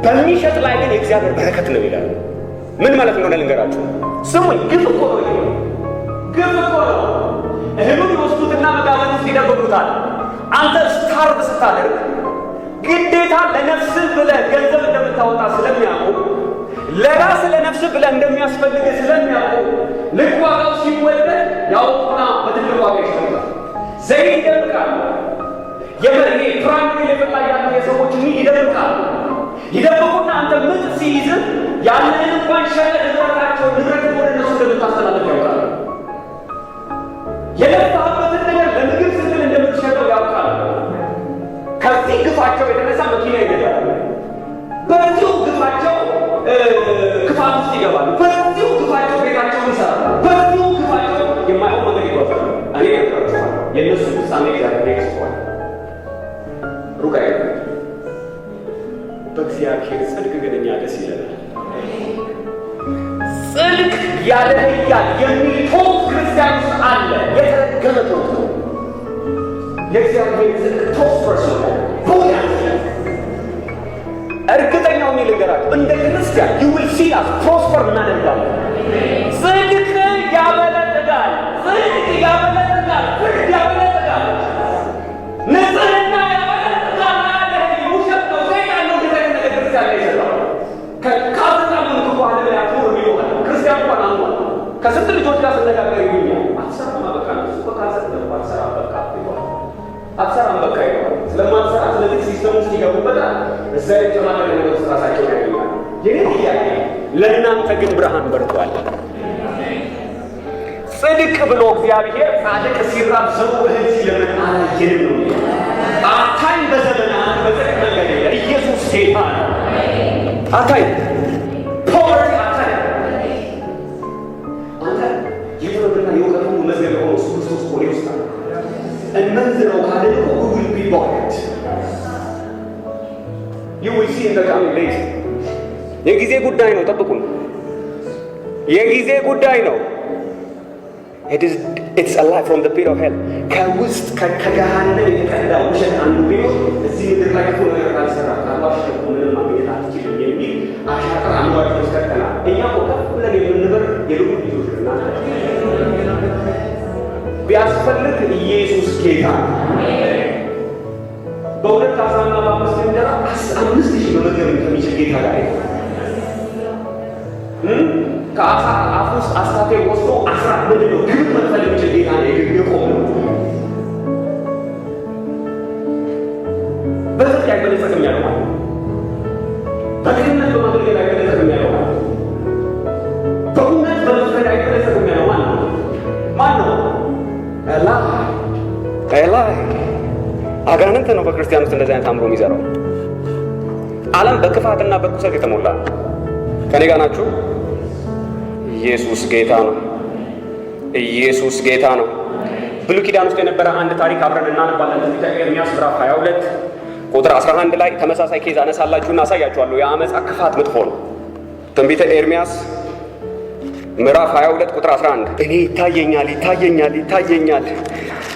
በሚሸጥ ላይ ግን የእግዚአብሔር በረከት ነው ይላል። ምን ማለት እንደሆነ ልንገራችሁ። ስሙኝ፣ ግፍ እኮ ነው፣ ግፍ እኮ ነው። እህሉን ይወስዱትና መጋዘን ውስጥ ይደብቁታል። አንተ ስታርብ ስታደርግ ግዴታ ለነፍስህ ብለህ ገንዘብ እንደምታወጣ ስለሚያውቁ፣ ለራስህ ለነፍስህ ብለህ እንደሚያስፈልግህ ስለሚያውቁ ልክ ዋጋው ሲወደድ ያውቁና በትልቅ ዋጋ ይሸጣል። ዘይት ይደብቃል። የመርኔ ፕራይመሪ ሌቭል ላይ ያሉ የሰዎች ይደብቃል። ይደብቁና አንተ ምጥ ሲይዝህ ያለህን እንኳን ሸጠ ንብረታቸው ንብረት ወደ እነሱ እንደምታስተላለፍ ያውቃል። የለፋህበትን ነገር ለምግብ ስትል እንደምትሸጠው ያውቃል። ከዚህ ግፋቸው የተነሳ መኪና ይገዛሉ። በዚሁ ግፋቸው ክፋት ውስጥ ይገባሉ። በዚሁ ግፋቸው ቤታቸውን ይሰራሉ። በዚሁ ግፋቸው የማይሆን መንገድ ይጓዛሉ። እኔ ያቀርቸዋል የእነሱ ፍጻሜ እግዚአብሔር ይጽፏል። ሩቅ አይደለም። በእግዚአብሔር ጽድቅ ግን እኛ ደስ ይለናል። ጽድቅ ያለህያል የሚል ቶፕ ክርስቲያን ውስጥ አለ። የተረገመ ቶፕ ነው። የእግዚአብሔር ጽድቅ ቶፕ ፐርሶን እርግጠኛው ልንገራችሁ፣ እንደ ክርስቲያን you will see us prosper እናደርጋለን። ጽድቅ ያበለጥጋል፣ ጽድቅ ያበለጥጋል፣ ጽድቅ ያበለጥጋል፣ ንጽህና ያበለጥጋል። ውሸት ነው፣ ሰይጣን ነው። ነገር ክርስቲያን ላይ ይሰራል። ከካዝናሙ እንኳን ላይ አጥሮ ይሆናል። ክርስቲያን እንኳን አንኳን ከስንት ልጆች ጋር ስነጋገር ይሉኛል፣ አትሰራም በቃ ነው እኮ ካዘነ አትሰራም በቃ ይባላል። አትሰራም በቃ ይባላል። ስለማትሰራ ስለዚህ ሲስተም ውስጥ ይገቡበታል። እዛ የተማረ ነገር ራሳቸው ያገኛል። የኔ ጥያቄ ለእናንተ ግን ብርሃን በርቷል። ጽድቅ ብሎ እግዚአብሔር ጻድቅ ሲራብ ዘሩ እህል ሲለምን አላየንም ነው። አታይም በዘመናት በጽድቅ መንገድ ኢየሱስ ጌታ ነው። አታይም ፖቨርቲ አታይም። አንተ የጥበብና የእውቀት ሁሉ መዝገብ የሆነው እሱ ክርስቶስ እኮ ነው ውስጥ እንመንዝረው ካልን እኮ will be bought. You will see in the coming days. የጊዜ ጉዳይ ነው። ጠብቁን። የጊዜ ጉዳይ ነው። It's a lie from the pit of hell. ከውስጥ ከገሃነም የተቀዳ ውሸት አንዱ ቢሆን እዚህ ምድር ላይ ክፉ ነገር ካልሰራ ካላሽ ምንም ማግኘት አትችልም የሚል አሻጥር አንዋጭ ተከተና እኛ እኮ ከፍ ብለን የምንበር የልቡ ልጆች ናት። ቢያስፈልግ ኢየሱስ ጌታ በሁለት አሳና በአምስት እንጀራ 5,000 መመገብ ከሚችል ጌታ ጋር ከአሳ አፍ ውስጥ አስታቴ ወስዶ 10 ምንድን ነው ግብ መክፈል የሚችል ጌታ ነው የቆመው። በጽድቅ አይበለጸግም ያለው ማለት ነው። በቅንነት በማገልገል አይበለጸግም ያለው ማለት ነው። በእውነት በመፍረድ አይበለጸግም ያለው ማለት ነው። ማን ነው? ኤላይ አጋንንት ነው። በክርስቲያን ውስጥ እንደዚህ አይነት አእምሮ የሚዘራው ዓለም በክፋትና በርኩሰት የተሞላ ነው። ከኔ ጋር ናችሁ? ኢየሱስ ጌታ ነው። ኢየሱስ ጌታ ነው። ብሉይ ኪዳን ውስጥ የነበረ አንድ ታሪክ አብረን እናነባለን። ትንቢተ ኤርምያስ ምዕራፍ 22 ቁጥር 11 ላይ ተመሳሳይ ኬዝ አነሳላችሁና አሳያችኋለሁ። የአመፃ ክፋት መጥፎ ነው። ትንቢተ ኤርምያስ ምዕራፍ 22 ቁጥር 11 እኔ ይታየኛል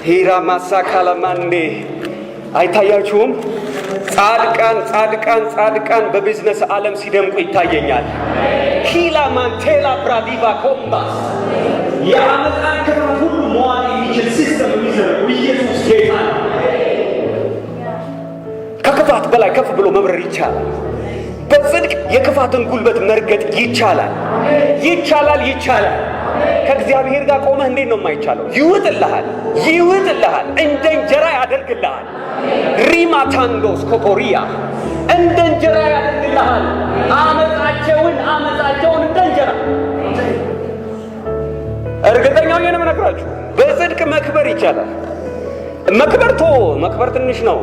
ሂራ ማሳካለማንዴ አይታያችሁም? ጻድቃን በቢዝነስ ዓለም ሲደምቁ ይታየኛል። ሂላ ማንቴላ ብራዲቫ ኮምባስ የአመፃን ክፋት መዋል የሚችል ሲስተም የሚዘረጉ ኢየሱስ ጌታ ነው። ከክፋት በላይ ከፍ ብሎ መብረር ይቻላል። በጽድቅ የክፋትን ጉልበት መርገጥ ይቻላል። ይቻላል ይቻላል። ከእግዚአብሔር ጋር ቆመህ እንዴት ነው የማይቻለው? ይውጥልሃል፣ ይውጥልሃል፣ እንደ እንጀራ ያደርግልሃል። ሪማታንዶስ ኮፖሪያ እንደ እንጀራ ያደርግልሃል። አመፃቸውን እንደ እንጀራ። እርግጠኛው ነው የምነግራችሁ፣ በጽድቅ መክበር ይቻላል። መክበር ትንሽ ነው።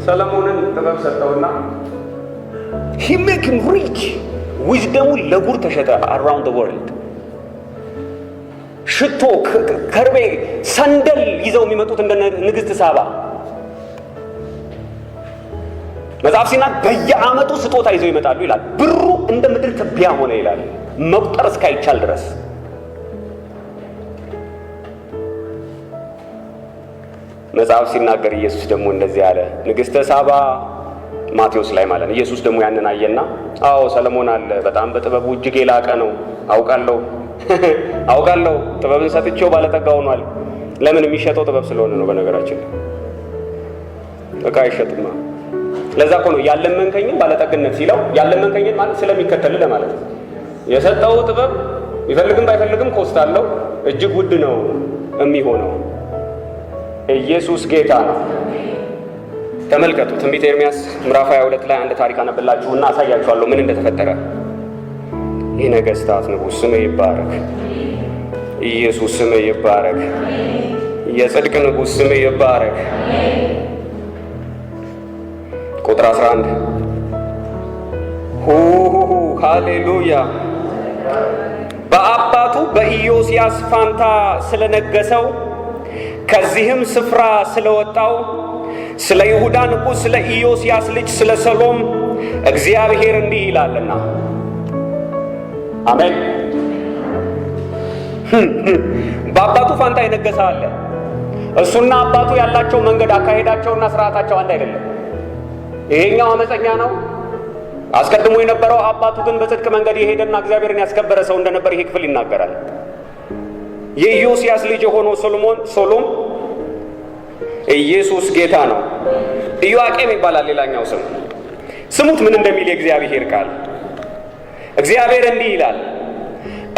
ሰለሞንን ጥበብ ሰጠውና he make him rich ዊዝደሙ ለጉር ተሸጠ around the world። ሽቶ፣ ከርቤ፣ ሰንደል ይዘው የሚመጡት እንደ ንግሥት ሳባ መጽሐፍ ሲናገር በየዓመቱ ስጦታ ይዘው ይመጣሉ ይላል። ብሩ እንደ ምድር ትቢያ ሆነ ይላል፣ መቁጠር እስካይቻል ድረስ። መጽሐፍ ሲናገር ኢየሱስ ደግሞ እንደዚህ አለ። ንግሥተ ሳባ ማቴዎስ ላይ ማለት ነው። ኢየሱስ ደግሞ ያንን አየና አዎ ሰለሞን አለ፣ በጣም በጥበቡ እጅግ የላቀ ነው፣ አውቃለሁ ጥበብን ሰጥቼው ባለጠጋ ሆኗል። ለምን? የሚሸጠው ጥበብ ስለሆነ ነው። በነገራችን እቃ አይሸጥማ። ለዛ እኮ ነው ያለመንከኝን ባለጠግነት ሲለው፣ ያለመንከኝን ማለት ስለሚከተል ለማለት ነው። የሰጠው ጥበብ ይፈልግም ባይፈልግም ኮስት አለው፣ እጅግ ውድ ነው የሚሆነው። ኢየሱስ ጌታ ነው። ተመልከቱ፣ ትንቢተ ኤርምያስ ምዕራፍ 22 ላይ አንድ ታሪክ አነብላችሁና አሳያችኋለሁ ምን እንደተፈጠረ። ይህ ነገሥታት ንጉሥ ስምህ ይባረክ፣ ኢየሱስ ስምህ ይባረክ፣ የጽድቅ ንጉሥ ስምህ ይባረክ። ቁጥር 11 ሃሌሉያ። በአባቱ በኢዮስያስ ፋንታ ስለነገሰው ከዚህም ስፍራ ስለወጣው ስለ ይሁዳ ንጉሥ ስለ ኢዮስያስ ልጅ ስለ ሰሎም እግዚአብሔር እንዲህ ይላልና። አሜን። በአባቱ ፋንታ የነገሰ አለ። እሱና አባቱ ያላቸው መንገድ፣ አካሄዳቸውና ስርዓታቸው አንድ አይደለም። ይሄኛው አመፀኛ ነው። አስቀድሞ የነበረው አባቱ ግን በጽድቅ መንገድ የሄደና እግዚአብሔርን ያስከበረ ሰው እንደነበር ይሄ ክፍል ይናገራል። የኢዮስያስ ልጅ የሆነው ሶሎም ኢየሱስ ጌታ ነው። ኢዮአቄም ይባላል ሌላኛው ስም። ስሙት ምን እንደሚል የእግዚአብሔር ቃል። እግዚአብሔር እንዲህ ይላል፣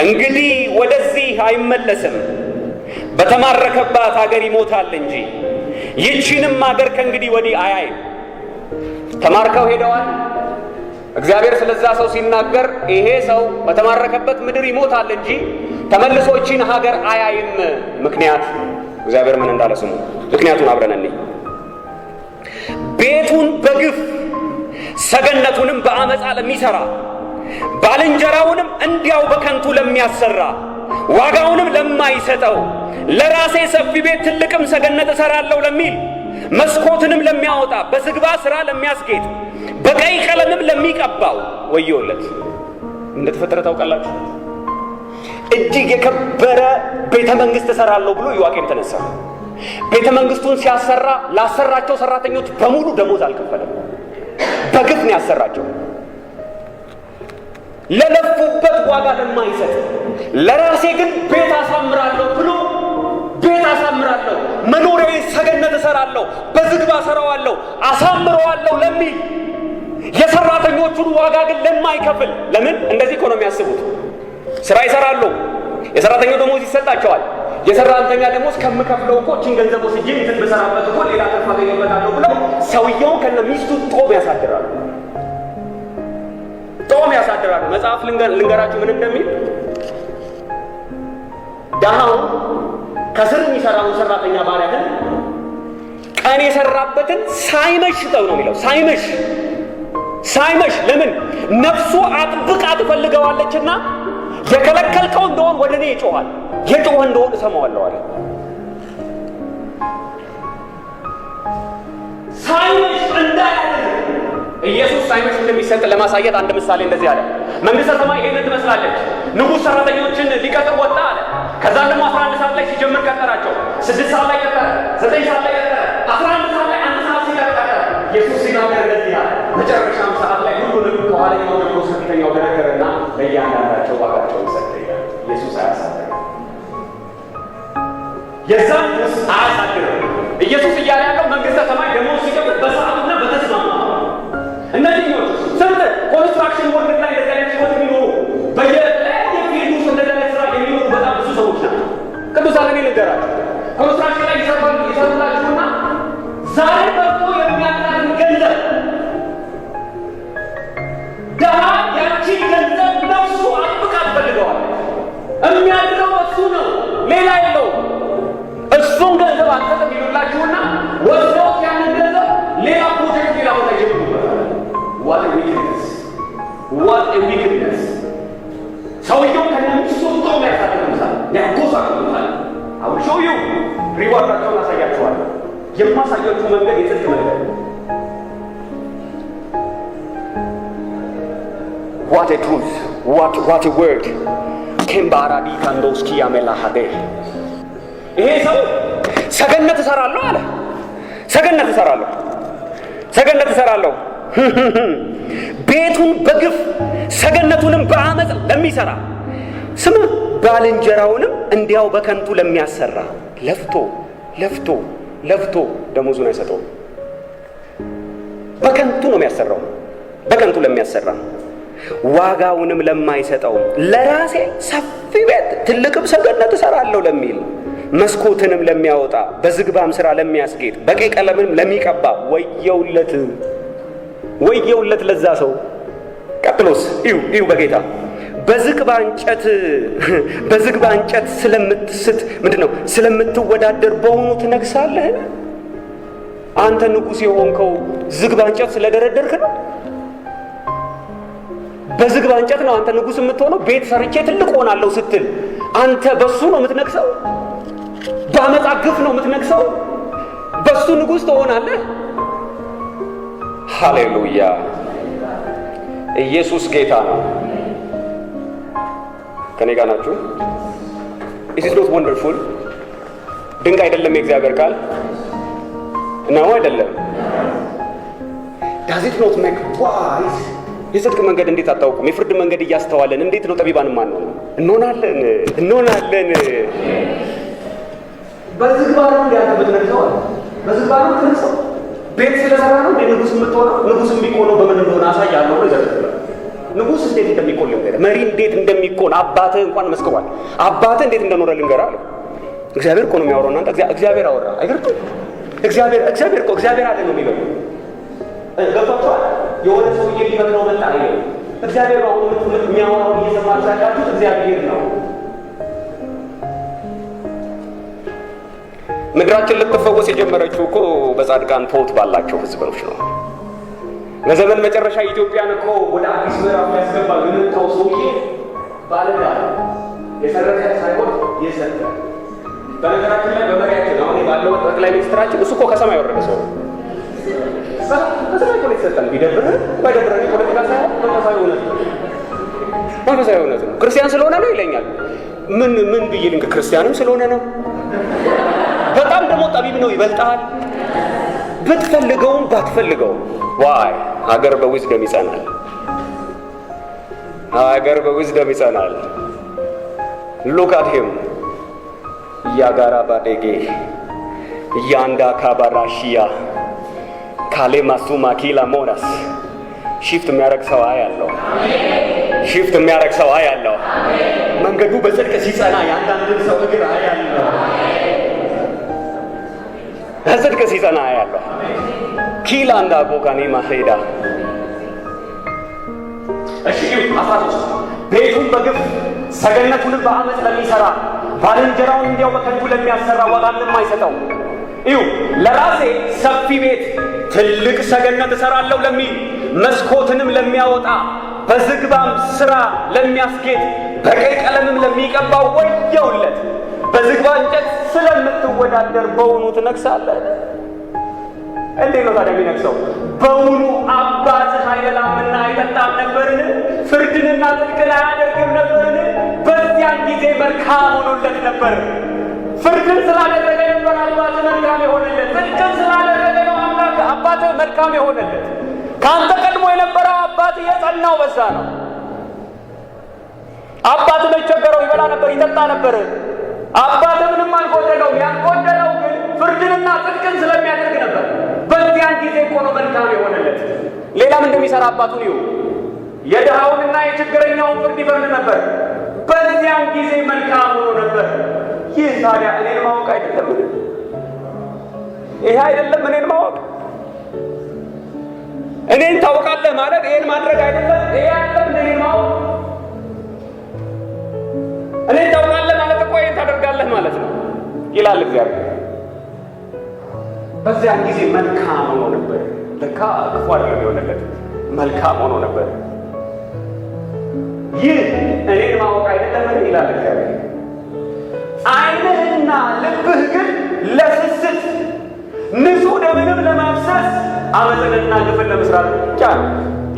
እንግዲህ ወደዚህ አይመለስም፣ በተማረከባት ሀገር ይሞታል እንጂ ይህችንም ሀገር ከእንግዲህ ወዲህ አያይም። ተማርከው ሄደዋል። እግዚአብሔር ስለዛ ሰው ሲናገር ይሄ ሰው በተማረከበት ምድር ይሞታል እንጂ ተመልሶ ይህችን ሀገር አያይም። ምክንያት እግዚአብሔር ምን እንዳለ ስሙ። ምክንያቱን አብረን እንይ። ቤቱን በግፍ ሰገነቱንም በአመፃ ለሚሰራ ባልንጀራውንም እንዲያው በከንቱ ለሚያሰራ ዋጋውንም ለማይሰጠው ለራሴ ሰፊ ቤት ትልቅም ሰገነት እሰራለሁ ለሚል መስኮትንም ለሚያወጣ በዝግባ ስራ ለሚያስጌጥ በቀይ ቀለምም ለሚቀባው ወዮለት። እንደተፈጠረ ታውቃላችሁ። እጅግ የከበረ ቤተ መንግስት እሰራለሁ ብሎ ኢዮአቄም ተነሳ። ቤተ መንግስቱን ሲያሰራ ላሰራቸው ሰራተኞች በሙሉ ደሞዝ አልከፈለም። በግፍ ነው ያሰራቸው። ለለፉበት ዋጋ ለማይሰጥ ለራሴ ግን ቤት አሳምራለሁ ብሎ ቤት አሳምራለሁ፣ መኖሪያዬ ሰገነት እሰራለሁ፣ በዝግባ እሰራዋለሁ፣ አሳምረዋለሁ ለሚል የሰራተኞቹን ዋጋ ግን ለማይከፍል። ለምን? እንደዚህ እኮ ነው የሚያስቡት። ስራ ይሰራሉ፣ የሰራተኛው ደሞዝ ይሰጣቸዋል። የሰራተኛ ደሞዝ ከምከፍለው እኮ እቺን ገንዘብ ወስጄ እንትን ብሰራበት እኮ ሌላ ትርፍ አገኝበታለሁ ብለው ሰውየውን ከነ ሚስቱ ጦም ያሳድራሉ። ጦም ያሳድራሉ። መጽሐፍ ልንገራችሁ ምን እንደሚል። ደሃው ከስር የሚሰራውን ሰራተኛ ባሪያህን ቀን የሰራበትን ሳይመሽ ስጠው ነው የሚለው። ሳይመሽ። ለምን? ነፍሱ አጥብቃ ትፈልገዋለችና የከለከልከው እንደሆን ወደ እኔ ይጮኻል፣ የጮኸ እንደሆን እሰማዋለሁ አለ። ሳይመሽ እንዳያደርግ ኢየሱስ ሳይመሽ እንደሚሰጥ ለማሳየት አንድ ምሳሌ እንደዚህ አለ። መንግሥተ ሰማይ ይሄንን ትመስላለች። ንጉሥ ሰራተኞችን ሊቀጥር ወጣ አለ። ከዛ ደግሞ 11 ሰዓት ላይ ሲጀምር ቀጠራቸው። 6 ሰዓት ላይ ቀጠረ፣ 9 ሰዓት ላይ ቀጠረ፣ 11 ሰዓት ላይ 1 ሰዓት ሲቀር ቀጠረ። ኢየሱስ ሲናገር እንደዚህ አለ። መጨረሻም ሰዓት ላይ ሁሉንም ከኋለኛው ጀምሮ ከፊተኛው ደረደረና ለእያንዳንዳቸው ዋጋቸውን ሰጠ ይላል። ኢየሱስ አያሳፍርም። ልንገራችሁ። ኮንስትራክሽን ላይ ይሰሩላችሁና ዛሬ በርቶ የሚያጣን ገንዘብ ደሃ ያቺን ገንዘብ ነፍሱ አጥብቃ ትፈልገዋለች። የሚያድረው እሱ ነው፣ ሌላ የለውም። እሱን ገንዘብ አልሰጥም ይሉላችሁና ወስደውት ያንን ገንዘብ ሌላ ፕሮጀክት ሌላ ቦታ ይጀምሩበታል። ዋት ዊክነስ! ሰውየው ከነሚስቱ ጦም ያሳድሩታል፣ ያጎሳቅሉታል። አሁን ሾው ዩ ሪዋርዳቸውን አሳያችኋለሁ። የማሳያችሁ መንገድ የጽድቅ መንገድ። ዋት ትሩዝ ዋት ወርድ ኬምባራዲ ካንዶስኪ ያሜላሃዴ። ይሄ ሰው ሰገነት እሰራለሁ አለ። ሰገነት እሰራለሁ ቤቱን በግፍ ሰገነቱንም በአመፅ ለሚሰራ ስማ፣ ባልንጀራውንም እንዲያው በከንቱ ለሚያሰራ ለፍቶ ደሞዙን አይሰጠውም። በከንቱ ነው የሚያሰራው። በከንቱ ለሚያሰራ ዋጋውንም ለማይሰጠው ለራሴ ሰፊ ቤት ትልቅም ሰገነት እሰራለሁ ለሚል መስኮትንም ለሚያወጣ በዝግባም ስራ ለሚያስጌጥ በቀይ ቀለምንም ለሚቀባ ወየውለት ለዛ ሰው። ቀጥሎስ እዩ በጌታ በዝግባ እንጨት ስለምትወዳደር በውኑ ትነግሳለህን? አንተ ንጉሥ የሆንከው ዝግባ እንጨት ስለደረደርክ ነው? በዝግባ እንጨት ነው አንተ ንጉሥ የምትሆነው? ቤት ሰርቼ ትልቅ ሆናለሁ ስትል አንተ በሱ ነው የምትነግሰው? በአመፃ ግፍ ነው የምትነግሰው? በሱ ንጉሥ ትሆናለህ? ሃሌሉያ! ኢየሱስ ጌታ ነው። ከኔ ጋር ናችሁ? Is it not wonderful? ድንቅ አይደለም የእግዚአብሔር ቃል ነው አይደለም? Does it not make wise? የጽድቅ መንገድ እንዴት አታውቁም? የፍርድ መንገድ እያስተዋለን እንዴት ነው ጠቢባን ማን ነው? እንሆናለን። በዝግባሩ እንዲያተበት ነው። በዝግባሩ ትንሰው ቤት ስለሰራ ነው ንጉስ የምትሆነው። ንጉስ የሚሆነው በምን እንደሆነ አሳያለሁ ነው ይዘርጋል። ንጉስ እንዴት እንደሚቆል ልንገርህ። መሪ እንዴት እንደሚቆን አባትህ እንኳን መስክሯል። አባትህ እንዴት እንደኖረ ልንገርህ አለ። እግዚአብሔር እኮ ነው የሚያወራው። እናንተ እግዚአብሔር አወራ አይገርም? እግዚአብሔር አለ ነው የሚለው። ገብቷችኋል? የሆነ ሰውዬ ሊፈጥረው መጣ ነው። እግዚአብሔር ነው የሚያወራው። እየሰማችሁ ያላችሁት እግዚአብሔር ነው። ምድራችን ልትፈወስ የጀመረችው እኮ በጻድቃን ፖት ባላቸው ህዝቦች ነው። ለዘመን መጨረሻ ኢትዮጵያን እኮ ወደ አዲስ ምዕራፍ ያስገባ የመጣው ሰውዬ ባለዳ የሰረቀ ሳይሆን የሰጠ። በነገራችን ላይ በመሪያችን አሁን ባለው ጠቅላይ ሚኒስትራችን እሱ እኮ ከሰማይ ወረደ ሰው ነው። ከሰማይ እኮ የተሰጠን ቢደብርህ ባይደብርህ ፖለቲካ ሳይሆን መንፈሳዊ እውነት ነው። ክርስቲያን ስለሆነ ነው ይለኛል። ምን ብዬ ልንገር? ክርስቲያንም ስለሆነ ነው። በጣም ደግሞ ጠቢብ ነው፣ ይበልጣል። ብትፈልገውም ባትፈልገውም ዋይ ሀገር በዊዝደም ይጸናል። ሉክ አት ሂም ያጋራ ባዴጌ ያንዳ ካባራሺያ ካሌማሱ ማኪላ ሞራስ ሽፍት የሚያረግ ሰው አያለው። መንገዱ በጽድቅ ሲጸና ያንዳንድን ሰው እግር አያለው። በጽድቅ ሲጸና አያለው። ኪላ እንዳ ቦካኔ ማሄዳ እሺ 13 ቤቱን በግፍ ሰገነቱንም በአመፅ ለሚሰራ ባልንጀራውን እንዲያው በከንቱ ለሚያሰራ ዋጋ ለማይሰጠው ለራሴ ሰፊ ቤት ትልቅ ሰገነት እሰራለሁ ለሚል መስኮትንም ለሚያወጣ በዝግባም ስራ ለሚያስጌጥ በቀይ ቀለምም ለሚቀባው ወየውለት። በዝግባ እንጨት ስለምትወዳደር በውኑ ትነግሳለህ? እንዴት ነው ታዲያ የሚነግሰው? በውኑ አባትህ አይበላምና አይጠጣም ነበርን? ፍርድንና ጽድቅን አያደርግም ነበርን? በዚያን ጊዜ መልካም ሆኖለት ነበር። ፍርድን ስላደረገ ነበር አባትህ መልካም የሆነለት። ጽድቅን ስላደረገ ነው አባትህ መልካም የሆነለት። ከአንተ ቀድሞ የነበረው አባትህ የጸናው በዛ ነው። አባትህ መቸገረው፣ ይበላ ነበር፣ ይጠጣ ነበር። አባትህ ምንም አልጎደለው። ያልጎደለው ግን ፍርድንና ጽድቅን ስለሚያደርግ ነበር። በዚያን ጊዜ እኮ ነው መልካም የሆነለት። ሌላም እንደሚሰራ አባቱን የድሃውንና የችግረኛውን ፍርድ ይፈርድ ነበር። በዚያን ጊዜ መልካም ሆኖ ነበር። ይህ ታዲያ እኔን ማወቅ አይደለም? ይሄ አይደለም እኔን ማወቅ? እኔን ታውቃለህ ማለት ይሄን ማድረግ አይደለም? ይሄ አይደለም እኔን ማወቅ? እኔን ታውቃለህ ማለት እኮ ይሄን ታደርጋለህ ማለት ነው ይላል እግዚአብሔር። በዚያን ጊዜ መልካም ሆኖ ነበር። ለካ ክፉ አይደለም የሆነለት፣ መልካም ሆኖ ነበር። ይህ እኔን ማወቅ አይደለም ይላል እግዚአብሔር። ዓይንህና ልብህ ግን ለስስት ንጹሕ ደምንም ለማፍሰስ ዓመፅንና ግፍን ለመስራት ብቻ ነው።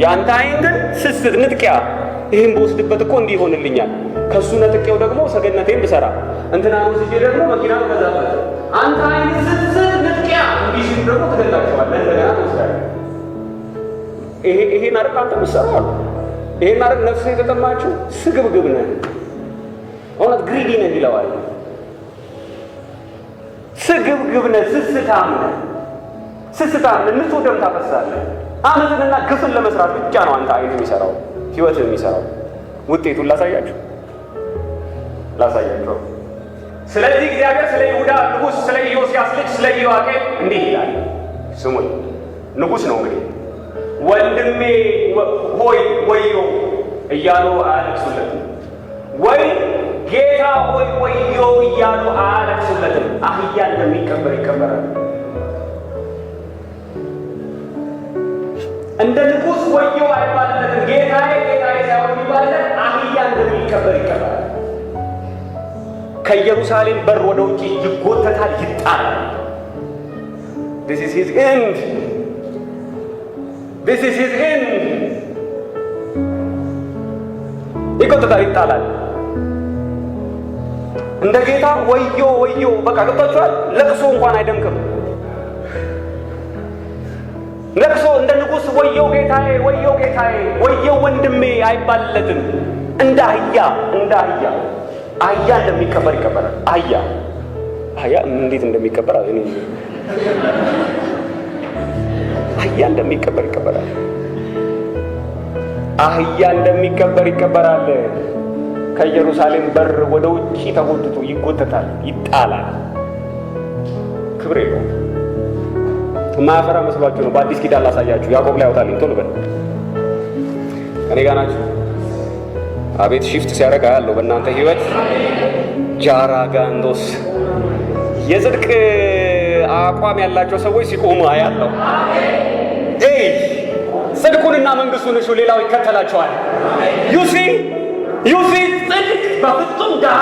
የአንተ ዓይን ግን ስስት፣ ንጥቂያ፣ ይህን በወስድበት እኮ እንዲህ ይሆንልኛል፣ ከእሱ ነጥቄው ደግሞ ሰገነቴን ብሰራ እንትና ወስጄ ደግሞ መኪና ብገዛበት፣ አንተ ዓይን ስስት፣ ንጥቂያ እንዲህ ሲሉ ደግሞ ትገዛቸዋለህ፣ እንደገና ትወስዳለህ። ይሄን አርቅ አንተ ምሰራው አሉ። ይሄን አርቅ ነፍስህ የተጠማችው ስግብግብ ነህ፣ እውነት ግሪዲ ነህ ይለዋል። ስግብግብ ነህ፣ ስስታም ነህ፣ ስስታም ነህ፣ ንጹሕ ደም ታፈሳለህ። ዓመፅንና ግፍን ለመስራት ብቻ ነው አንተ ዓይን የሚሰራው፣ ሕይወትህ የሚሰራው። ውጤቱን ላሳያችሁ። ስለዚህ እግዚአብሔር ስለ ይሁዳ ንጉሥ ስለ ኢዮስያስ ልጅ ስለ ኢዮአቄም እንዲህ ይላል። ስሙኝ፣ ንጉሥ ነው እንግዲህ። ወንድሜ ሆይ ወዮ እያሉ አያለቅሱለትም፣ ወይ ጌታ ሆይ ወዮ እያሉ አያለቅሱለትም። አህያ እንደሚቀበር ይቀበራል። እንደ ንጉሥ ወዮ አይባልለትም። ጌታዬ ጌታዬ ሳይሆን የሚባልለት አህያ እንደሚቀበር ይቀበራል። ከኢየሩሳሌም በር ወደ ውጭ ይጎተታል፣ ይጣላል። This is his end. ይጎተታል፣ ይጣላል። እንደ ጌታ ወዮ ወዮ በቃ ገብቷችኋል። ለቅሶ እንኳን አይደምቅም። ለቅሶ እንደ ንጉሥ ወዮ ጌታዬ ወዮ ጌታዬ ወዮ ወንድሜ አይባልለትም። እንደ አህያ አህያ እንደሚቀበር ይቀበራል። አህያ እንዴት እንደሚቀበር አሁን አህያ እንደሚቀበር ይቀበራል። አህያ እንደሚቀበር ይቀበራል። ከኢየሩሳሌም በር ወደ ውጪ ተጎትቶ ይጎተታል፣ ይጣላል። ክብር የለውም። የማያፈራ መስሏችሁ ነው። በአዲስ ኪዳን ላሳያችሁ። ያዕቆብ ላይ ያወጣልኝ ቶሎ በል። ከኔ ጋር ናችሁ? አቤት ሽፍት ሲያደርግ ያለው በእናንተ ህይወት ጃራ ጋንዶስ የጽድቅ አቋም ያላቸው ሰዎች ሲቆሙ አያለሁ። ጽድቁንና መንግስቱን እሱ ሌላው ይከተላቸዋል። ዩሲ ጽድቅ በፍጹም ድሃ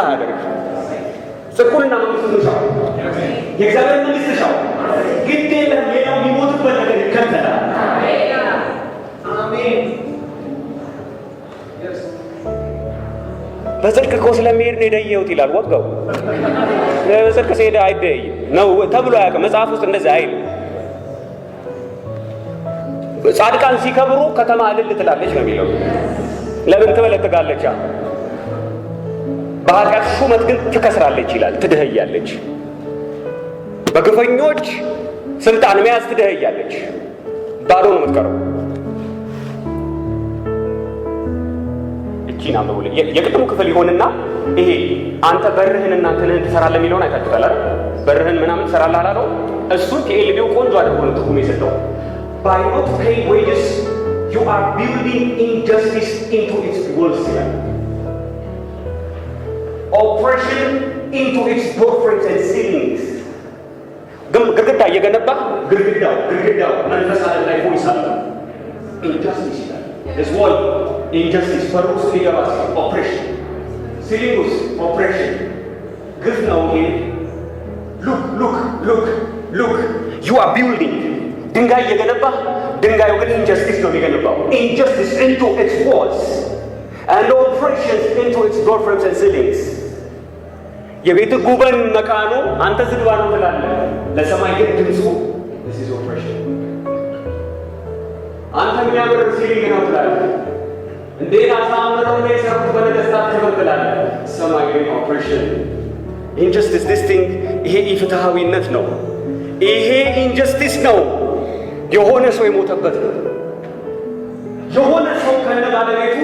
አያደርግ። ጽድቁንና መንግስቱን ሻው፣ የእግዚአብሔር መንግስት ሻው። ግድ የለም ሌላው የሚሞትበት ነገር ይከተላል። አሜን። በጽድቅ እኮ ስለሚሄድ ነው የደየሁት ይላል ወጋው። በጽድቅ ሲሄድ አይደይም ነው ተብሎ አያውቅም መጽሐፍ ውስጥ እንደዚህ አይል። ጻድቃን ሲከብሩ ከተማ እልል ትላለች ነው የሚለው። ለምን ትበለጥጋለች? በኃጢአት ሹመት ግን ትከስራለች ይላል፣ ትደህያለች። በግፈኞች ስልጣን መያዝ ትደህያለች፣ ባዶ ነው የምትቀረው። እቺን አምቡል የቅድሙ ክፍል ይሆንና ይሄ አንተ በርህን እናንተን ትሰራለህ የሚለውን አይታችኋል አይደል? በርህን ምናምን ትሰራለህ አላለው? እሱን ቲኤልቢው ቆንጆ አድርጎ ነው ትርጉም የሰጠው። by not paying wages you are building injustice into its walls ይላል። oppression into its doorframes and ceilings ግድግዳ እየገነባ ግድግዳው መንፈስ አለ ላይ ሆይ ሳለ injustice ይላል። this wall injustice ፈር ውስጥ ሊገባ ሲል oppression ceiling ውስጥ oppression ግፍ ነው ይሄ። look you are building ድንጋይ እየገነባ ድንጋዩ ግን injustice ነው የሚገነባው። injustice into its walls and oppressions into its doorframes and ceilings የቤት ጉበን መካኑ አንተ ዝግባ ነው ትላለህ፣ ለሰማይ ግን ድምፁ this is oppression። አንተ የሚያምር ሲሊንግ ነው ትላለህ፣ እንዴት አሳምረው ነው የሰሩት በነገስታት ክብር ትላለህ፣ ሰማይ ግን oppression። injustice this thing ይሄ ኢፍትሃዊነት ነው፣ ይሄ injustice ነው። የሆነ ሰው የሞተበት ነው። የሆነ ሰው ከነ ባለቤቱ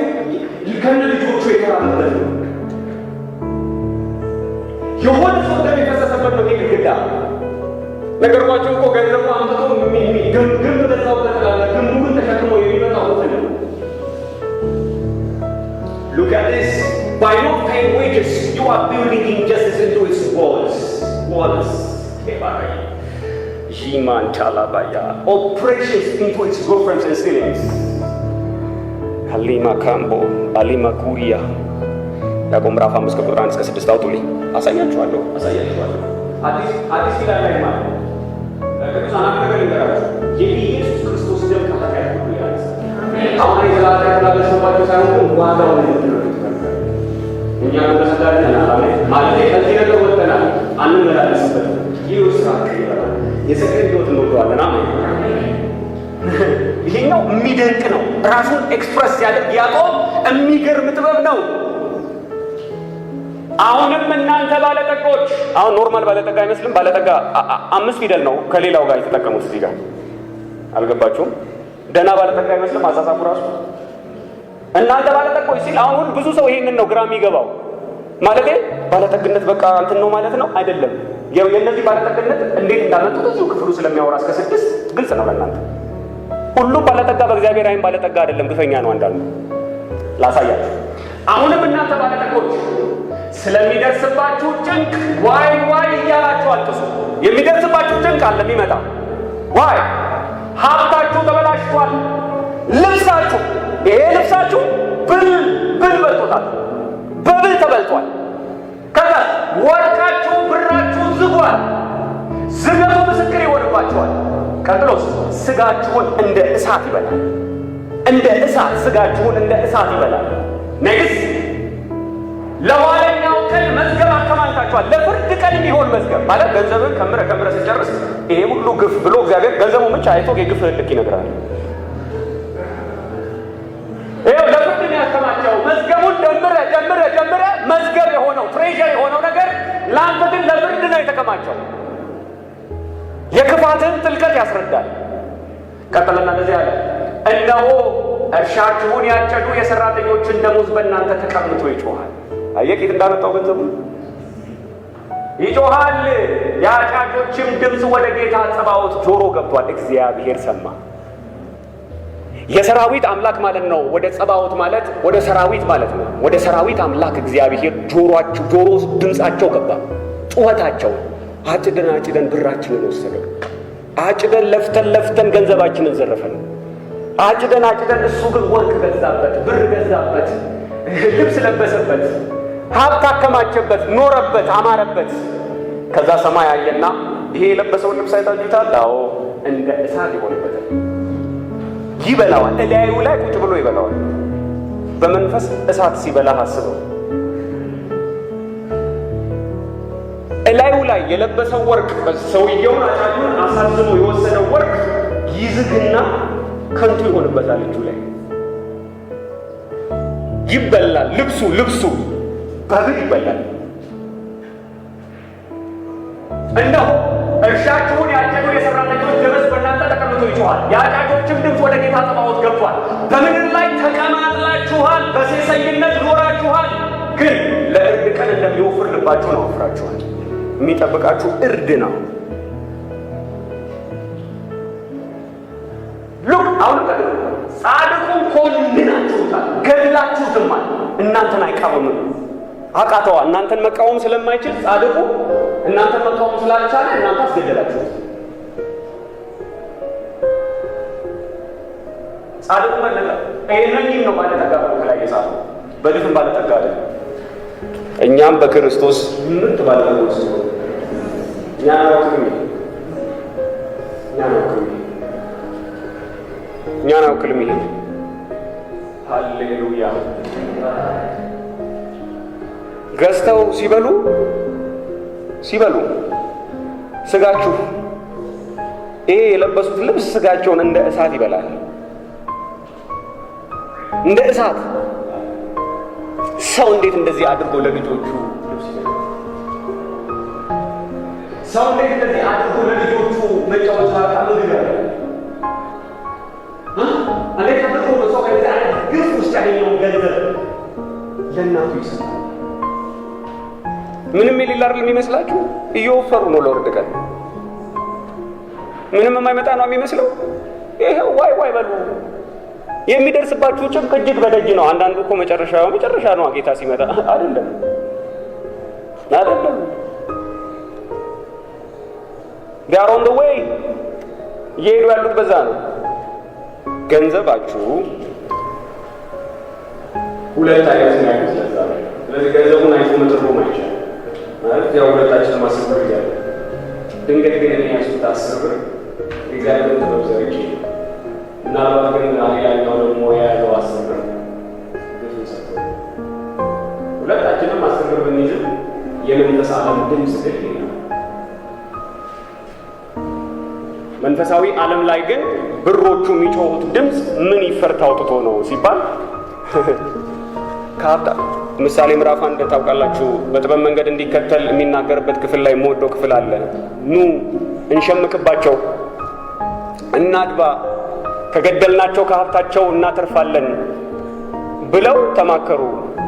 ከነ ልጆቹ የተራመደ ነው። የሆነ ሰው እንደሚፈሰሰበት ነው ግድግዳ ነገርኳቸው እኮ ገንዘቡ አምጥቶ ግንብ በዛው ተጠላለ ግንቡን ተሸክሞ የሚመጣው ነው። Look at this. By not paying wages, you are building injustice into its walls. Jiman Chalabaya. Oppressions into its girlfriends and ceilings. Halima Kambo, Alima Kuria. ያዕቆብ ምዕራፍ 5 ከቁጥር 1 እስከ 6 አውጡልኝ። አሳያችኋለሁ። አዲስ ኪዳን ላይ ማለት ቅዱሳን ነገር ይንገራችሁ የኢየሱስ ክርስቶስ ደም ከኃጢአት ሁሉ ያነጻል። አሁን የዘላለም ያላለሽባቸው ሳይሆን ዋጋው ነው የሚሆነው። እኛ በተሰዳደና ማለት ከዚህ ነገር ወጥተናል አንመላለስበት። ይህ ስራ ይባላል። የሰከንድ ህይወት እንወደዋለን። አሜን። ይሄኛው የሚደንቅ ነው። ራሱን ኤክስፕረስ ያደርግ ያዕቆብ የሚገርም ጥበብ ነው። አሁንም እናንተ ባለጠጎች፣ አሁን ኖርማል ባለጠጋ አይመስልም። ባለጠጋ 5 ፊደል ነው ከሌላው ጋር የተጠቀሙት እዚህ ጋር አልገባችሁም? ደህና ባለጠጋ አይመስልም አሳሳፉ ራሱ። እናንተ ባለጠጎች ሲል አሁን ብዙ ሰው ይሄንን ነው ግራ የሚገባው። ማለት ባለጠግነት በቃ እንትን ነው ማለት ነው አይደለም። የእነዚህ ባለጠግነት እንዴት እንዳመጡት እዚሁ ክፍሉ ስለሚያወራ እስከ 6 ግልጽ ነው ለእናንተ። ሁሉም ባለጠጋ በእግዚአብሔር አይን ባለጠጋ አይደለም፣ ግፈኛ ነው አንዳንዱ። ላሳያችሁ። አሁንም እናንተ ባለጠጎች ስለሚደርስባችሁ ጭንቅ ዋይ ዋይ እያላችሁ አልቅሱ። የሚደርስባችሁ ጭንቅ አለ የሚመጣ ዋይ። ሀብታችሁ ተበላሽቷል። ልብሳችሁ፣ ይሄ ልብሳችሁ ብል በልቶታል፣ በብል ተበልቷል። ከዛ ወርቃችሁ ብራችሁ ዝጓል። ዝገቱ ምስክር ይሆንባችኋል። ቀጥሎስ ስጋችሁን እንደ እሳት ይበላል። እንደ እሳት ስጋችሁን እንደ እሳት ይበላል። ነግስ ለኋለኛው ቀን መዝገብ አከማችታችኋል። ለፍርድ ቀን የሚሆን መዝገብ ማለት ገንዘብን ከምረ ሲጨርስ ይሄ ሁሉ ግፍ ብሎ እግዚአብሔር ገንዘቡ ብቻ አይቶ የግፍ ልክ ይነግራል። ይሄው ለፍርድ የሚያከማቸው መዝገቡን ደምረ መዝገብ የሆነው ትሬዠር የሆነው ነገር ለአንተ ግን ለፍርድ ነው የተከማቸው። የክፋትን ጥልቀት ያስረዳል። ቀጥለና እንደዚህ አለ፣ እነሆ እርሻችሁን ያጨዱ የሰራተኞችን ደሞዝ በእናንተ ተቀምጦ ይጮሃል። አየቂት እንዳመጣው ገንዘቡ ይጮሃል። የአጫጆችም ድምፅ ወደ ጌታ ጸባዖት ጆሮ ገብቷል። እግዚአብሔር ሰማ። የሰራዊት አምላክ ማለት ነው። ወደ ጸባዖት ማለት ወደ ሰራዊት ማለት ነው። ወደ ሰራዊት አምላክ እግዚአብሔር ጆሮ ድምፃቸው ገባ፣ ጩኸታቸው። አጭደን ብራችንን ወሰደው። አጭደን ለፍተን ገንዘባችንን ዘረፈን። አጭደን እሱ ግን ወርቅ ገዛበት፣ ብር ገዛበት፣ ልብስ ለበሰበት፣ ሀብት አከማቸበት፣ ኖረበት፣ አማረበት። ከዛ ሰማይ አየና ይሄ የለበሰውን ልብስ አይታችሁታል? አዎ፣ እንደ እሳት ይሆንበታል፣ ይበላዋል። እላዩ ላይ ቁጭ ብሎ ይበላዋል። በመንፈስ እሳት ሲበላ አስበው። እላዩ ላይ የለበሰው ወርቅ ሰውየውን አጫጁን አሳዝኖ የወሰደው ወርቅ ይዝግና ከንቱ ይሆንበታል። እጁ ላይ ይበላል። ልብሱ በብል ይበላል። እነሆ እርሻችሁን ያጨዱ የሰራተኞች ደመወዝ በእናንተ ተቀምጦ ይጮኻል። የአጫጆችም ድምፅ ወደ ጌታ ጸባዖት ገብቷል። በምድር ላይ ተቀማጥላችኋል፣ በሴሰኝነት ኖራችኋል። ግን ለእርድ ቀን እንደሚወፍር ልባችሁን አወፍራችኋል። የሚጠብቃችሁ እርድ ነው። ሉክ አሁንም ጻድቁን ኮንናችሁታል፣ ገድላችሁትማል። እናንተን አይቃወምም። አቃተዋ እናንተን መቃወም ስለማይችል ጻድቁ እናንተን መቃወም ስላልቻለ እናንተ አስገደላችሁት። ጻድቁ መለጠ። ይሄንን ነው ባለጠጋ ከላይ የጻፈው። በድፍን ባለጠጋ አለ። እኛም በክርስቶስ ምርጥ ባለጠጎች ነው። እኛን አውክልም። ይሄ ሃሌሉያ። ገዝተው ሲበሉ ስጋችሁ ይሄ የለበሱት ልብስ ስጋቸውን እንደ እሳት ይበላል። እንደ እሳት። ሰው እንዴት እንደዚህ አድርጎ ለልጆቹ ልብስ ይበላል? ሰው እንዴት እንደዚህ አድርጎ ለልጆቹ መጫወቻ ምግብ ይበላል? እንዴት አድርጎ ሰው ውስጥ ያገኘውን ገንዘብ ለእናቱ ይሰጣል። ምንም የሌላ አይደል የሚመስላችሁ? እየወፈሩ ነው ለወርድ ቀን። ምንም የማይመጣ ነው የሚመስለው። ይሄው ዋይ ዋይ በሉ። የሚደርስባችሁ ጭንቅ እጅግ በደጅ ነው። አንዳንዱ እኮ መጨረሻ ነው ጌታ ሲመጣ አይደለም። they are on the way እየሄዱ ያሉት በዛ ነው። ገንዘባችሁ ሁለት አይነት ነው ያለው። ስለዚህ ገንዘቡን አይቶ መተርጎም አይቻልም ማለት ያው ሁለታችን ማሰብ ይያለ ድንገት ግን እኔ ያስኩት 10 ብር እግዚአብሔር ተበዘረች እና ባገኝ ያለው ደግሞ ያለው 10 ብር ሁለታችንም 10 ብር ብንይዝ የመንፈስ ዓለም ድምፅ ግን ይላል። መንፈሳዊ ዓለም ላይ ግን ብሮቹ የሚጮሁት ድምፅ ምን ይፈርታ አውጥቶ ነው ሲባል ካርታ ምሳሌ ምዕራፍ 1 ታውቃላችሁ። በጥበብ መንገድ እንዲከተል የሚናገርበት ክፍል ላይ ሞዶ ክፍል አለ። ኑ እንሸምቅባቸው፣ እናድባ፣ ከገደልናቸው ከሀብታቸው እናተርፋለን ብለው ተማከሩ።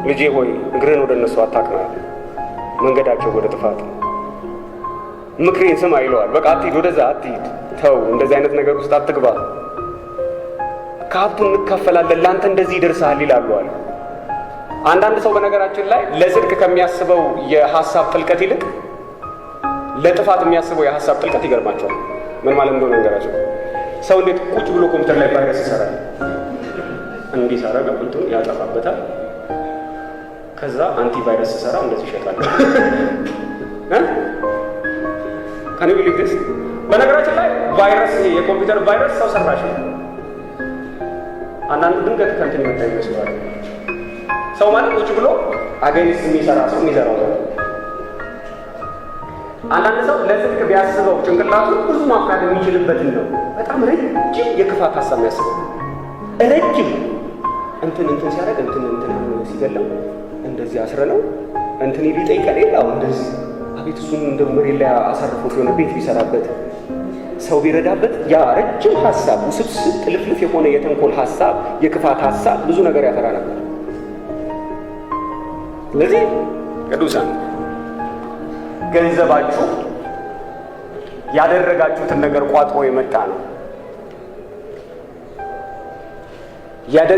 ልጄ ሆይ እግርህን ወደ እነሱ አታቅና፣ መንገዳቸው ወደ ጥፋት ነው። ምክሬን ስማ ይለዋል። በቃ አትሂድ፣ ወደዛ አትሂድ፣ ተው፣ እንደዚህ አይነት ነገር ውስጥ አትግባ፣ ከሀብቱ እንካፈላለን፣ ለአንተ እንደዚህ ይደርሳል ይላሉዋል። አንዳንድ ሰው በነገራችን ላይ ለጽድቅ ከሚያስበው የሐሳብ ጥልቀት ይልቅ ለጥፋት የሚያስበው የሐሳብ ጥልቀት ይገርማቸዋል። ምን ማለት እንደሆነ ነገራቸው። ሰው እንዴት ቁጭ ብሎ ኮምፒውተር ላይ ቫይረስ ይሰራል? እንዲህ ሰራ ገብቶ ያጠፋበታል። ከዛ አንቲ ቫይረስ ሰራ እንደዚህ ይሸጣል። ካን ዩ ቢሊቭ ዲስ? በነገራችን ላይ ቫይረስ የኮምፒውተር ቫይረስ ሰው ሰራሽ ነው። አንዳንዱ ድንገት ከእንትን ይመጣ ይመስላል። ሰው ማለት ቁጭ ብሎ አገኝስ የሚሰራ ሰው የሚሰራው ነው። አንዳንድ ሰው ለጽድቅ ቢያስበው ጭንቅላቱ ብዙ ማፍራት የሚችልበትን ነው። በጣም ረጅም የክፋት ሀሳብ ያስበው ረጅም እንትን ሲያደርግ እንትን ሲገለው እንደዚህ አስረነው እንትን ሊጠይቀን የለው እንደዚህ አቤት እሱን እንደ መሬት ላይ አሳርፎት የሆነ ቤት ቢሰራበት ሰው ቢረዳበት ያ ረጅም ሀሳብ ውስብስብ ጥልፍልፍ የሆነ የተንኮል ሀሳብ የክፋት ሀሳብ ብዙ ነገር ያፈራ ነበር። ስለዚህ ቅዱሳን ገንዘባችሁ ያደረጋችሁትን ነገር ቋጥሮ የመጣ ነው።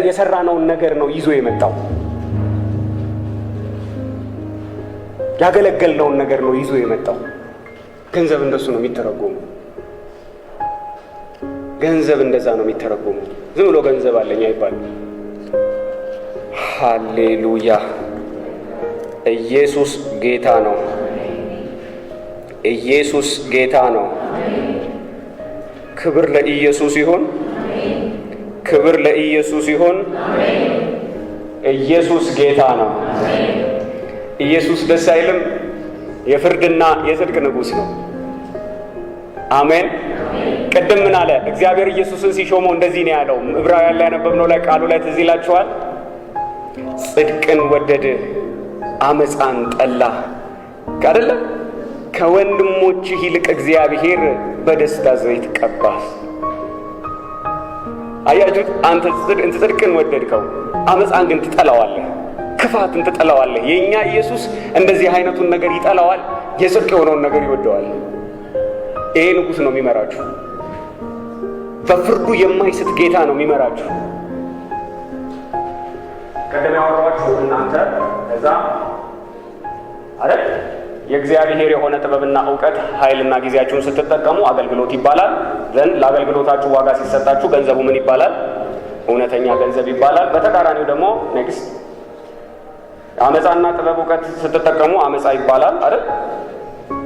የሰራነውን ነገር ነው ይዞ የመጣው። ያገለገልነውን ነገር ነው ይዞ የመጣው። ገንዘብ እንደሱ ነው የሚተረጎመው። ገንዘብ እንደዛ ነው የሚተረጎመው። ዝም ብሎ ገንዘብ አለኝ አይባልም። ሃሌሉያ! ኢየሱስ ጌታ ነው። ኢየሱስ ጌታ ነው። ክብር ለኢየሱስ ይሁን። ክብር ለኢየሱስ ይሁን። ኢየሱስ ጌታ ነው። ኢየሱስ ደስ አይልም? የፍርድና የጽድቅ ንጉሥ ነው። አሜን። ቅድም ምን አለ? እግዚአብሔር ኢየሱስን ሲሾመው እንደዚህ ነው ያለው። ዕብራውያን ላይ ያነበብነው ላይ ቃሉ ላይ ትዝ ይላችኋል። ጽድቅን ወደድ አመፃን ጠላ አይደለም? ከወንድሞችህ ይልቅ እግዚአብሔር በደስታ ዘይት ቀባህ። አያችሁት? አንተ ጽድቅን ወደድከው፣ አመፃን ግን ትጠላዋለህ፣ ክፋትን ትጠላዋለህ። የኛ ኢየሱስ እንደዚህ አይነቱን ነገር ይጠላዋል፣ የጽድቅ የሆነውን ነገር ይወደዋል። ይሄ ንጉሥ ነው የሚመራችሁ። በፍርዱ የማይስት ጌታ ነው የሚመራችሁ። ቀደም ያወራኋችሁ እናንተ ከዛ አይደል የእግዚአብሔር የሆነ ጥበብና ዕውቀት ኃይልና ጊዜያችሁን ስትጠቀሙ አገልግሎት ይባላል። ዘንድ ለአገልግሎታችሁ ዋጋ ሲሰጣችሁ ገንዘቡ ምን ይባላል? እውነተኛ ገንዘብ ይባላል። በተቃራኒው ደግሞ ኔክስት አመፃና ጥበብ ዕውቀት ስትጠቀሙ አመፃ ይባላል አይደል?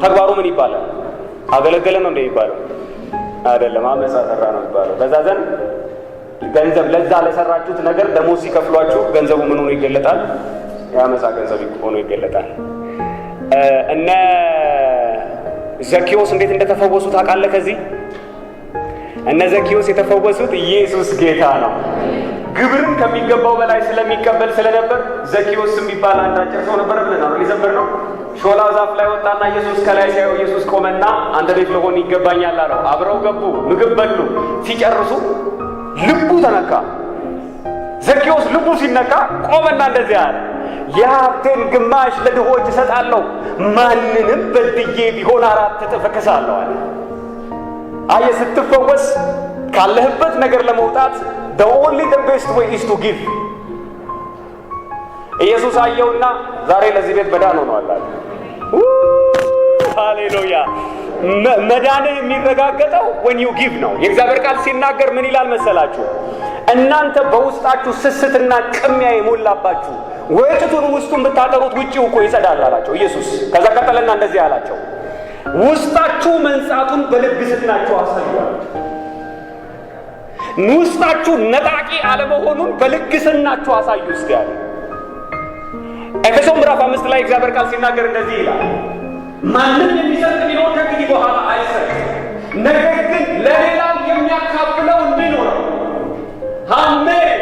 ተግባሩ ምን ይባላል? አገለገለ ነው እንደሚባለው አይደለም፣ አመፃ ሰራ ነው የሚባለው። በዛ ዘንድ ገንዘብ ለዛ ለሰራችሁት ነገር ደሞዝ ሲከፍሏችሁ ገንዘቡ ምን ሆኖ ይገለጣል? የአመፃ ገንዘብ ሆኖ ይገለጣል። እነ ዘኪዮስ እንዴት እንደተፈወሱ ታውቃለህ? ከዚህ እነ ዘኪዮስ የተፈወሱት ኢየሱስ ጌታ ነው። ግብርን ከሚገባው በላይ ስለሚቀበል ስለነበር ዘኪዮስ የሚባል አንድ አጭር ሰው ነበር ብለን ነው ሊዘምር ነው። ሾላ ዛፍ ላይ ወጣና ኢየሱስ ከላይ ሲያየው ኢየሱስ ቆመና አንተ ቤት ለሆን ይገባኛል አለው። አብረው ገቡ፣ ምግብ በሉ። ሲጨርሱ ልቡ ተነካ። ዘኬዎስ ልቡ ሲነካ ቆመና እንደዚህ አለ፣ የሀብቴን ግማሽ ለድሆች እሰጣለሁ፣ ማንንም በድዬ ቢሆን 4 እጥፍ እክሳለሁ አለ። አየህ፣ ስትፈወስ ካለህበት ነገር ለመውጣት the only the best way is to give። ኢየሱስ አየውና ዛሬ ለዚህ ቤት መዳን ሆኗል አለ። ሃሌሉያ! መዳንህ የሚረጋገጠው when you give ነው። የእግዚአብሔር ቃል ሲናገር ምን ይላል መሰላችሁ? እናንተ በውስጣችሁ ስስትና ቅሚያ የሞላባችሁ ወጭቱን ውስጡን ብታጠሩት ውጪው እኮ ይጸዳል አላቸው ኢየሱስ። ከዛ ቀጠለና እንደዚህ አላቸው፣ ውስጣችሁ መንጻቱን በልግስናችሁ አሳዩአል። ውስጣችሁ ነጣቂ አለመሆኑን በልግስናችሁ አሳዩ እስቲ ያለ። ኤፌሶን ምዕራፍ 5 ላይ እግዚአብሔር ቃል ሲናገር እንደዚህ ይላል፣ ማንም የሚሰጥ ቢኖር ከእንግዲህ በኋላ አይሰጥ፣ ነገር ግን ለሌላው የሚያካፍለው እንዲኖረው አሜን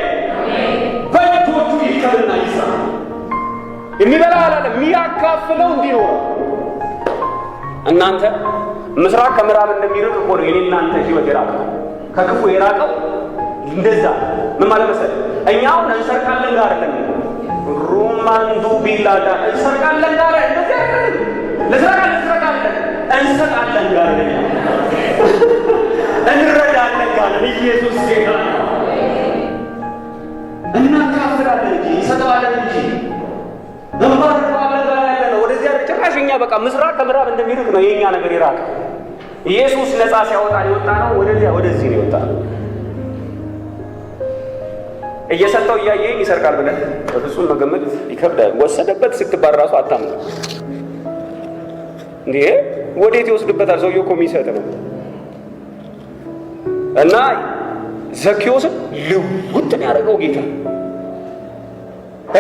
በእጆቹ ይከብና ይስራ። የሚበላ አላለም፣ የሚያካፍለው እንዲኖረው። እናንተ ምስራቅ ከምዕራብ እንደሚርቅ እኮ ነው የኔ እናንተ ህይወት የራቀው ከክፉ የራቀው። እንደዛ ምን ማለት መሰለህ? እኛው እንሰርቃለን ጋር አይደለም፣ ሩማንዱ ቢላዳ እንሰርቃለን ጋር እንደዚህ አይደለም። እንሰራቃለን እንሰጣለን ጋር አይደለም፣ እንረዳለን ጋር ኢየሱስ ጌታ ነው። እናካፍላለን እንጂ እንሰጣለን እንጂ እንባርካለን ጋር ያለ ነው። ወደዚያ ጭራሽ እኛ በቃ ምስራቅ ከምዕራብ እንደሚርቅ ነው የኛ ነገር የራቀው። ኢየሱስ ነፃ ሲያወጣ የወጣ ነው ወደዚህ ነው የወጣ። እየሰጠው እያየኝ ይሰርቃል ብለህ በፍጹም መገመት ይከብዳል። ወሰደበት ስትባል ራሱ አታምነው እንዴ! ወዴት ይወስድበታል? ሰውዬው እኮ የሚሰጥ ነው። እና ዘኬዎስን ልውጥን ያደረገው ጌታ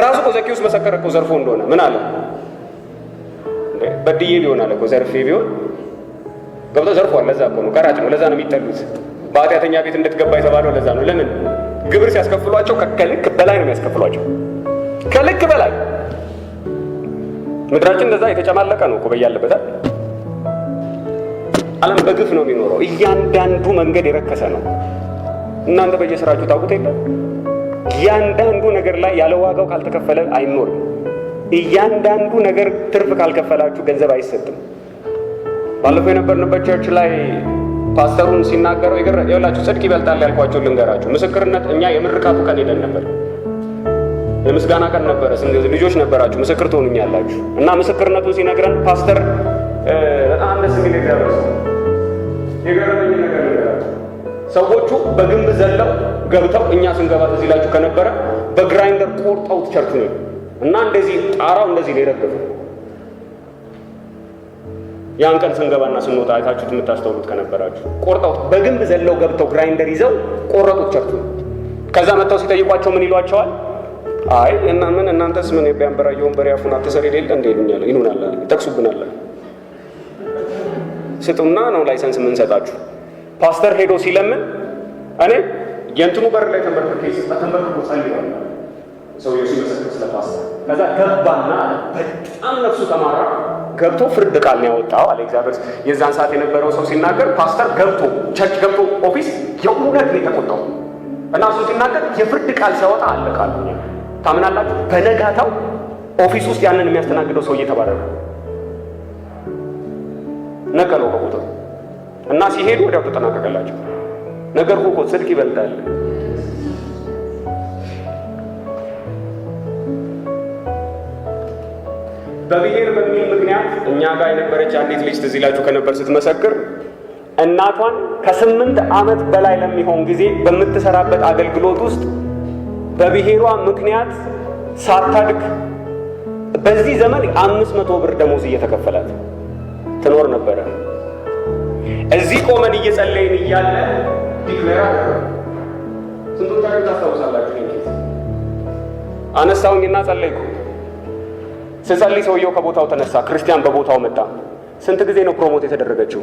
ራሱ እኮ ዘኬዎስ መሰከረ እኮ ዘርፎ እንደሆነ። ምን አለ? በድዬ ቢሆን አለ እኮ ዘርፌ ቢሆን ገብቶ ዘርፏል። ለዛ እኮ ነው ቀራጭ ነው። ለዛ ነው የሚጠሉት። በኃጢአተኛ ቤት እንድትገባ የተባለው ለዛ ነው። ለምን? ግብር ሲያስከፍሏቸው ከልክ በላይ ነው የሚያስከፍሏቸው፣ ከልክ በላይ። ምድራችን እንደዛ የተጨማለቀ ነው እኮ በያለበት። ዓለም በግፍ ነው የሚኖረው። እያንዳንዱ መንገድ የረከሰ ነው። እናንተ በየስራችሁ ታውቁት የለ? እያንዳንዱ ነገር ላይ ያለ ዋጋው ካልተከፈለ አይኖርም። እያንዳንዱ ነገር ትርፍ ካልከፈላችሁ ገንዘብ አይሰጥም። ባለፈው የነበርንበት ቸርች ላይ ፓስተሩን ሲናገረው ይኸውላችሁ ጽድቅ ይበልጣል ያልኳቸው ልንገራችሁ። ምስክርነት እኛ የምርቃቱ ቀን ሄደን ነበር። የምስጋና ቀን ነበረ። ልጆች ነበራችሁ፣ ምስክር ትሆኑኛላችሁ። እና ምስክርነቱን ሲነግረን ፓስተር በጣም ደስ የሚል እግዚአብሔር ሰው የገረመኝ ነገር ልንገራችሁ። ሰዎቹ በግንብ ዘለው ገብተው እኛ ስንገባ ትዝ ይላችሁ ከነበረ በግራይንደር ቆርጠውት ቸርቹ ነው እና እንደዚህ ጣራው እንደዚህ ነው የረገፈው። ያን ቀን ስንገባና ስንወጣ አይታችሁት የምታስተውሉት ከነበራችሁ ቆርጠውት በግንብ ዘለው ገብተው ግራይንደር ይዘው ቆረጡት ቸርቹ። ከዛ መጥተው ሲጠይቋቸው ምን ይሏቸዋል? አይ እና ምን እናንተስ ምን ቢያንበራየውን በሪያፉን አትሰሪ የሌለ እንደ ይሉናል፣ ይጠቅሱብናል። ስጡና ነው ላይሰንስ የምንሰጣችሁ። ፓስተር ሄዶ ሲለምን እኔ የእንትኑ በር ላይ ተንበርክኮ ጸልያለሁ። ሰውየው ሲመሰክር ስለ ፓስተር ከዛ ገባና በጣም ነፍሱ ተማራ። ገብቶ ፍርድ ቃል ነው ያወጣው አለ እግዚአብሔር። የዛን ሰዓት የነበረው ሰው ሲናገር ፓስተር ገብቶ ቸርች ገብቶ ኦፊስ የእውነት ነው የተቆጣው እና እሱ ሲናገር የፍርድ ቃል ሲያወጣ አለቃሉ። ታምናላችሁ? በነጋታው ኦፊስ ውስጥ ያንን የሚያስተናግደው ሰው እየተባረረ ነቀለው ከቦታው እና ሲሄዱ ወዲያው ተጠናቀቀላቸው። ነገር እኮ ጽድቅ ይበልጣል። በብሔር በሚል ምክንያት እኛ ጋር የነበረች አንዲት ልጅ ትዝ ይላችሁ ከነበር ስትመሰክር እናቷን ከ8 ዓመት በላይ ለሚሆን ጊዜ በምትሰራበት አገልግሎት ውስጥ በብሔሯ ምክንያት ሳታድግ በዚህ ዘመን 500 ብር ደሞዝ እየተከፈላት ትኖር ነበረ። እዚህ ቆመን እየጸለይን እያለ ዲክሌር አደረገ። ስንቶቻችሁ ታስታውሳላችሁ? አነሳውኝና ጸለይኩ። ስጸልይ ሰውየው ከቦታው ተነሳ። ክርስቲያን በቦታው መጣ። ስንት ጊዜ ነው ፕሮሞት የተደረገችው?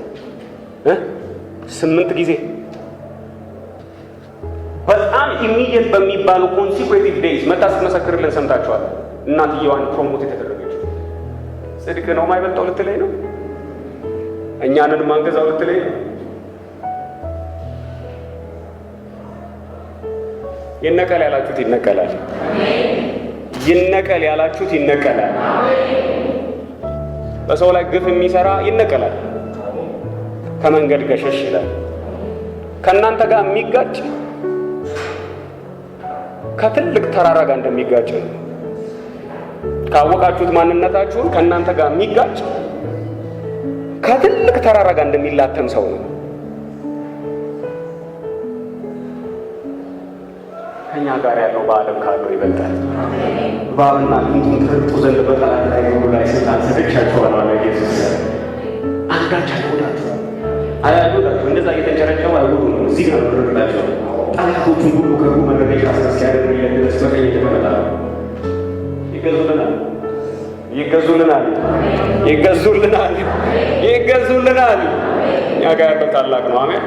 8 ጊዜ። በጣም ኢሚዲየት በሚባሉ ኮንሲኩዌቲቭ ዴይዝ መጣ ስትመሰክርልን ሰምታችኋል። እናትየዋን ፕሮሞት የተደረገችው ጽድቅ ነው የማይበልጠው ልትለኝ ነው? እኛንን ማንገዛው ልትለኝ ነው? ይነቀል ያላችሁት ይነቀላል። ይነቀል ያላችሁት ይነቀላል። በሰው ላይ ግፍ የሚሰራ ይነቀላል። ከመንገድ ገሸሽ ይላል። ከእናንተ ጋር የሚጋጭ ከትልቅ ተራራ ጋር እንደሚጋጭ ነው። ካወቃችሁት ማንነታችሁን ከእናንተ ጋር የሚጋጭ ከትልቅ ተራራ ጋር እንደሚላተም ሰው ነው። ከኛ ጋር ያለው በዓለም ካለው ይበልጣል። እባብና ጊንጡን ትረግጡ ዘንድ በጠላት ላይ ሁሉ ላይ ስልጣን ሰጥቻችኋለሁ አለ ኢየሱስ። አንዳች አይጎዳችሁ፣ አይጎዳችሁ። እንደዛ እየተንጨረጨሩ አይጎዱም። እዚህ ጋር ነው ጠላቶቹን ሁሉ ከሩ መረገጫ እስኪያደርግለት ድረስ በቀኝ የተቀመጣሉ። ይገዙልናል፣ ይገዙልናል፣ ይገዙልናል፣ ይገዙልናል። እኛ ጋር ያለው ታላቅ ነው። አሜን።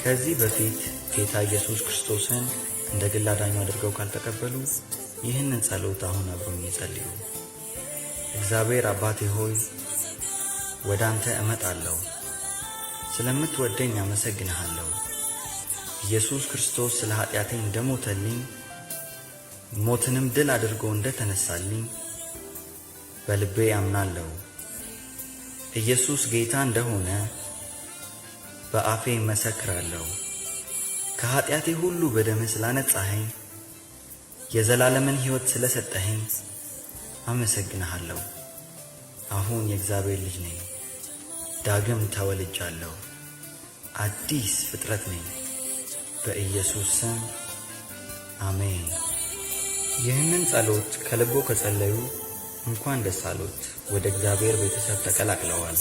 ከዚህ በፊት ጌታ ኢየሱስ ክርስቶስን እንደ ግል አዳኙ አድርገው ካልተቀበሉ ይህንን ጸሎት አሁን አብረውኝ ይጸልዩ። እግዚአብሔር አባቴ ሆይ ወደ አንተ እመጣለሁ። ስለምትወደኝ አመሰግንሃለሁ። ኢየሱስ ክርስቶስ ስለ ኃጢአቴ እንደሞተልኝ ሞትንም ድል አድርጎ እንደተነሳልኝ በልቤ አምናለሁ። ኢየሱስ ጌታ እንደሆነ በአፌ መሰክራለሁ። ከኃጢአቴ ሁሉ በደምህ ስላነጻኸኝ የዘላለምን ሕይወት ስለሰጠኸኝ አመሰግንሃለሁ። አሁን የእግዚአብሔር ልጅ ነኝ። ዳግም ተወልጃለሁ። አዲስ ፍጥረት ነኝ። በኢየሱስ ስም አሜን። ይህንን ጸሎት ከልቦ ከጸለዩ እንኳን ደስ አሎት። ወደ እግዚአብሔር ቤተሰብ ተቀላቅለዋል።